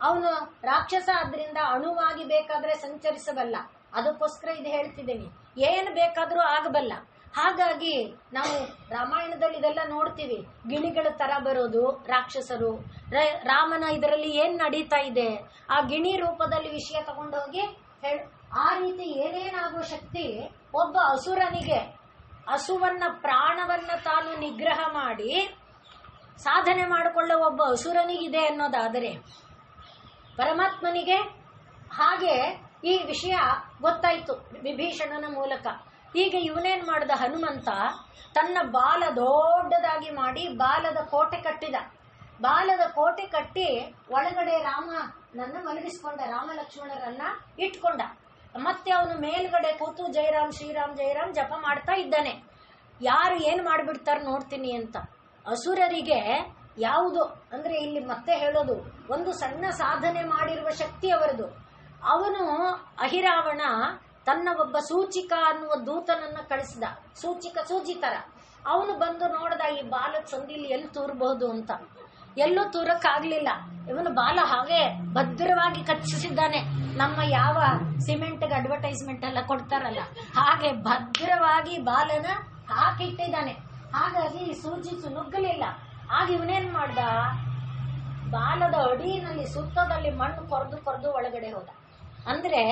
ಅವನು ರಾಕ್ಷಸ, ಆದ್ರಿಂದ ಅಣುವಾಗಿ ಬೇಕಾದ್ರೆ ಸಂಚರಿಸಬಲ್ಲ. ಅದಕ್ಕೋಸ್ಕರ ಇದು ಹೇಳ್ತಿದ್ದೀನಿ, ಏನು ಬೇಕಾದ್ರೂ ಆಗಬಲ್ಲ. ಹಾಗಾಗಿ ನಾವು ರಾಮಾಯಣದಲ್ಲಿ ಇದೆಲ್ಲ ನೋಡ್ತೀವಿ, ಗಿಣಿಗಳ ತರ ಬರೋದು ರಾಕ್ಷಸರು. ರಾಮನ ಇದರಲ್ಲಿ ಏನ್ ನಡೀತಾ ಇದೆ, ಆ ಗಿಣಿ ರೂಪದಲ್ಲಿ ವಿಷಯ ತಗೊಂಡೋಗಿ ಆ ರೀತಿ ಏನೇನಾಗುವ ಶಕ್ತಿ ಒಬ್ಬ ಅಸುರನಿಗೆ, ಹಸುವನ್ನ ಪ್ರಾಣವನ್ನ ತಾನು ನಿಗ್ರಹ ಮಾಡಿ ಸಾಧನೆ ಮಾಡಿಕೊಳ್ಳೋ ಒಬ್ಬ ಅಸುರನಿಗಿದೆ ಅನ್ನೋದಾದರೆ ಪರಮಾತ್ಮನಿಗೆ ಹಾಗೆ ಈ ವಿಷಯ ಗೊತ್ತಾಯ್ತು ವಿಭೀಷಣನ ಮೂಲಕ. ಈಗ ಇವನೇನ್ ಮಾಡ್ದ, ಹನುಮಂತ ತನ್ನ ಬಾಲ ದೊಡ್ಡದಾಗಿ ಮಾಡಿ ಬಾಲದ ಕೋಟೆ ಕಟ್ಟಿದ. ಬಾಲದ ಕೋಟೆ ಕಟ್ಟಿ ಒಳಗಡೆ ರಾಮನನ್ನ ಮಲಗಿಸ್ಕೊಂಡ, ರಾಮ ಲಕ್ಷ್ಮಣರನ್ನ ಇಟ್ಕೊಂಡ. ಮತ್ತೆ ಅವನು ಮೇಲ್ಗಡೆ ಕೂತು ಜಯರಾಮ್ ಶ್ರೀರಾಮ್ ಜಯರಾಮ್ ಜಪ ಮಾಡ್ತಾ ಇದ್ದಾನೆ. ಯಾರು ಏನ್ ಮಾಡ್ಬಿಡ್ತಾರ ನೋಡ್ತೀನಿ ಅಂತ. ಅಸುರರಿಗೆ ಯಾವುದು ಅಂದ್ರೆ ಇಲ್ಲಿ ಮತ್ತೆ ಹೇಳೋದು, ಒಂದು ಸಣ್ಣ ಸಾಧನೆ ಮಾಡಿರುವ ಶಕ್ತಿ ಅವರದು. ಅವನು ಅಹಿರಾವಣ ತನ್ನ ಒಬ್ಬ ಸೂಚಿಕ ಅನ್ನುವ ದೂತನನ್ನ ಕಳಿಸಿದ. ಸೂಚಿತರ ಅವನು ಬಂದು ನೋಡ್ದ, ಈ ಬಾಲದ ಸಂದಿಲಿ ಎಲ್ಲಿ ತೂರಬಹುದು ಅಂತ. ಎಲ್ಲೂ ತೂರಕ್ಕಾಗ್ಲಿಲ್ಲ. ಇವನು ಬಾಲ ಹಾಗೆ ಭದ್ರವಾಗಿ ಕಚ್ಚಿಸಿದ್ದಾನೆ. ನಮ್ಮ ಯಾವ ಸಿಮೆಂಟ್ಗೆ ಅಡ್ವರ್ಟೈಸ್ಮೆಂಟ್ ಎಲ್ಲ ಕೊಡ್ತಾರಲ್ಲ ಹಾಗೆ ಭದ್ರವಾಗಿ ಬಾಲನ ಹಾಕಿಟ್ಟಿದ್ದಾನೆ. ಹಾಗಾಗಿ ಸೂಜಿ ನುಗ್ಗಲಿಲ್ಲ. ಆಗ ಇವನೇನ್ ಮಾಡ್ದ, ಬಾಲದ ಅಡಿನಲ್ಲಿ ಸುತ್ತದಲ್ಲಿ ಮಣ್ಣು ಕೊರೆದು ಒಳಗಡೆ ಹೋದ. ಅಂದ್ರೆ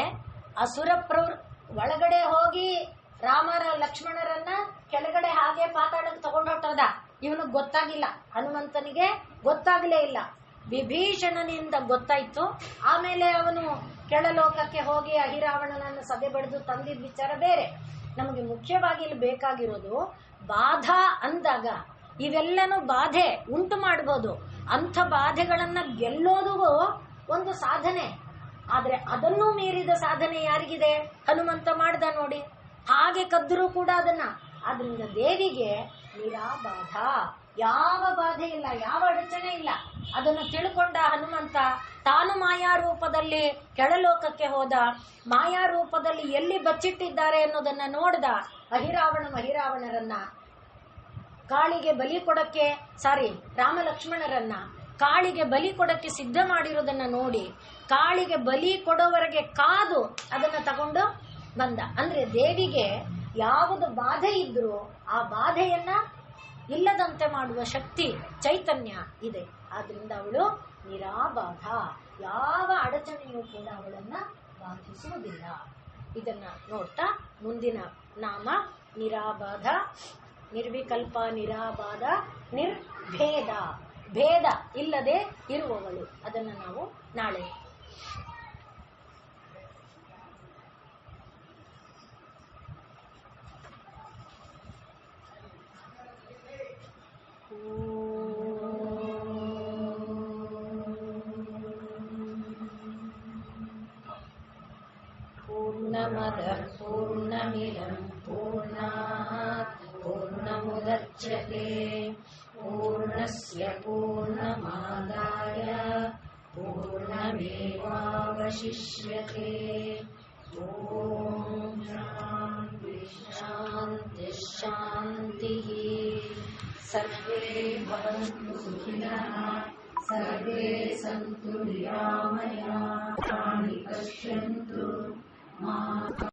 ಅಸುರ ಒಳಗಡೆ ಹೋಗಿ ರಾಮರ ಲಕ್ಷ್ಮಣರನ್ನ ಕೆಳಗಡೆ ಹಾಗೆ ಪಾತಾಳಕ್ಕೆ ತಗೊಂಡು ಹೊಟ್ಟದ. ಇವನಿಗೆ ಗೊತ್ತಾಗಿಲ್ಲ, ಹನುಮಂತನಿಗೆ ಗೊತ್ತಾಗಲೇ ಇಲ್ಲ. ವಿಭೀಷಣನಿಂದ ಗೊತ್ತಾಯ್ತು. ಆಮೇಲೆ ಅವನು ಕೆಳಲೋಕಕ್ಕೆ ಹೋಗಿ ಅಹಿರಾವಣನನ್ನು ಸದೆ ಬಡಿದು ತಂದಿದ್ದ ವಿಚಾರ ಬೇರೆ. ನಮಗೆ ಮುಖ್ಯವಾಗಿ ಇಲ್ಲಿ ಬೇಕಾಗಿರೋದು ಬಾಧ ಅಂದಾಗ ಇವೆಲ್ಲನೂ ಬಾಧೆ ಉಂಟು ಮಾಡಬಹುದು. ಅಂಥ ಬಾಧೆಗಳನ್ನ ಗೆಲ್ಲೋದು ಒಂದು ಸಾಧನೆ. ಆದ್ರೆ ಅದನ್ನೂ ಮೀರಿದ ಸಾಧನೆ ಯಾರಿಗಿದೆ? ಹನುಮಂತ ಮಾಡ್ದ ನೋಡಿ. ಹಾಗೆ ಕದ್ದರೂ ಕೂಡ ಅದನ್ನ. ಆದ್ರಿಂದ ದೇವಿಗೆ ನಿರಾಬಾಧ, ಯಾವ ಬಾಧೆ ಇಲ್ಲ, ಯಾವ ಅಡಚಣೆ ಇಲ್ಲ. ಅದನ್ನು ತಿಳ್ಕೊಂಡ ಹನುಮಂತ ತಾನು ಮಾಯಾರೂಪದಲ್ಲಿ ಕೆಳಲೋಕಕ್ಕೆ ಹೋದ. ಮಾಯಾರೂಪದಲ್ಲಿ ಎಲ್ಲಿ ಬಚ್ಚಿಟ್ಟಿದ್ದಾರೆ ಅನ್ನೋದನ್ನ ನೋಡ್ದ. ಅಹಿರಾವಣರನ್ನ ಕಾಳಿಗೆ ಬಲಿ ಕೊಡಕ್ಕೆ ರಾಮ ಲಕ್ಷ್ಮಣರನ್ನ ಕಾಳಿಗೆ ಬಲಿ ಕೊಡಕ್ಕೆ ಸಿದ್ಧ ಮಾಡಿರೋದನ್ನ ನೋಡಿ ಕಾಳಿಗೆ ಬಲಿ ಕೊಡೋವರೆಗೆ ಕಾದು ಅದನ್ನ ತಗೊಂಡು ಬಂದ. ಅಂದ್ರೆ ದೇವಿಗೆ ಯಾವುದು ಬಾಧೆ ಇದ್ರೂ ಆ ಬಾಧೆಯನ್ನ ಇಲ್ಲದಂತೆ ಮಾಡುವ ಶಕ್ತಿ ಚೈತನ್ಯ ಇದೆ. ಆದ್ರಿಂದ ಅವಳು ನಿರಾಬಾಧ, ಯಾವ ಅಡಚಣೆಯೂ ಕೂಡ ಅವಳನ್ನ ಬಾಧಿಸುವುದಿಲ್ಲ. ಇದನ್ನ ನೋಡ್ತಾ ಮುಂದಿನ ನಾಮ ನಿರಾಬಾಧ, ನಿರ್ವಿಕಲ್ಪ ನಿರಾಬಾಧ, ನಿರ್ಭೇದ, ಭೇದ ಇಲ್ಲದೆ ಇರುವವಳು. ಅದನ್ನ ನಾವು ನಾಳೆ पूर्णमदः पूर्णमिदं पूर्णात् पूर्णमुदच्यते पूर्णस्य पूर्णमादाय पूर्णमेवावशिष्यते। ॐ शान्तिः शान्तिः। सर्वे भवन्तु सुखिनः, सर्वे सन्तु निरामयाः, पश्यन्तु मा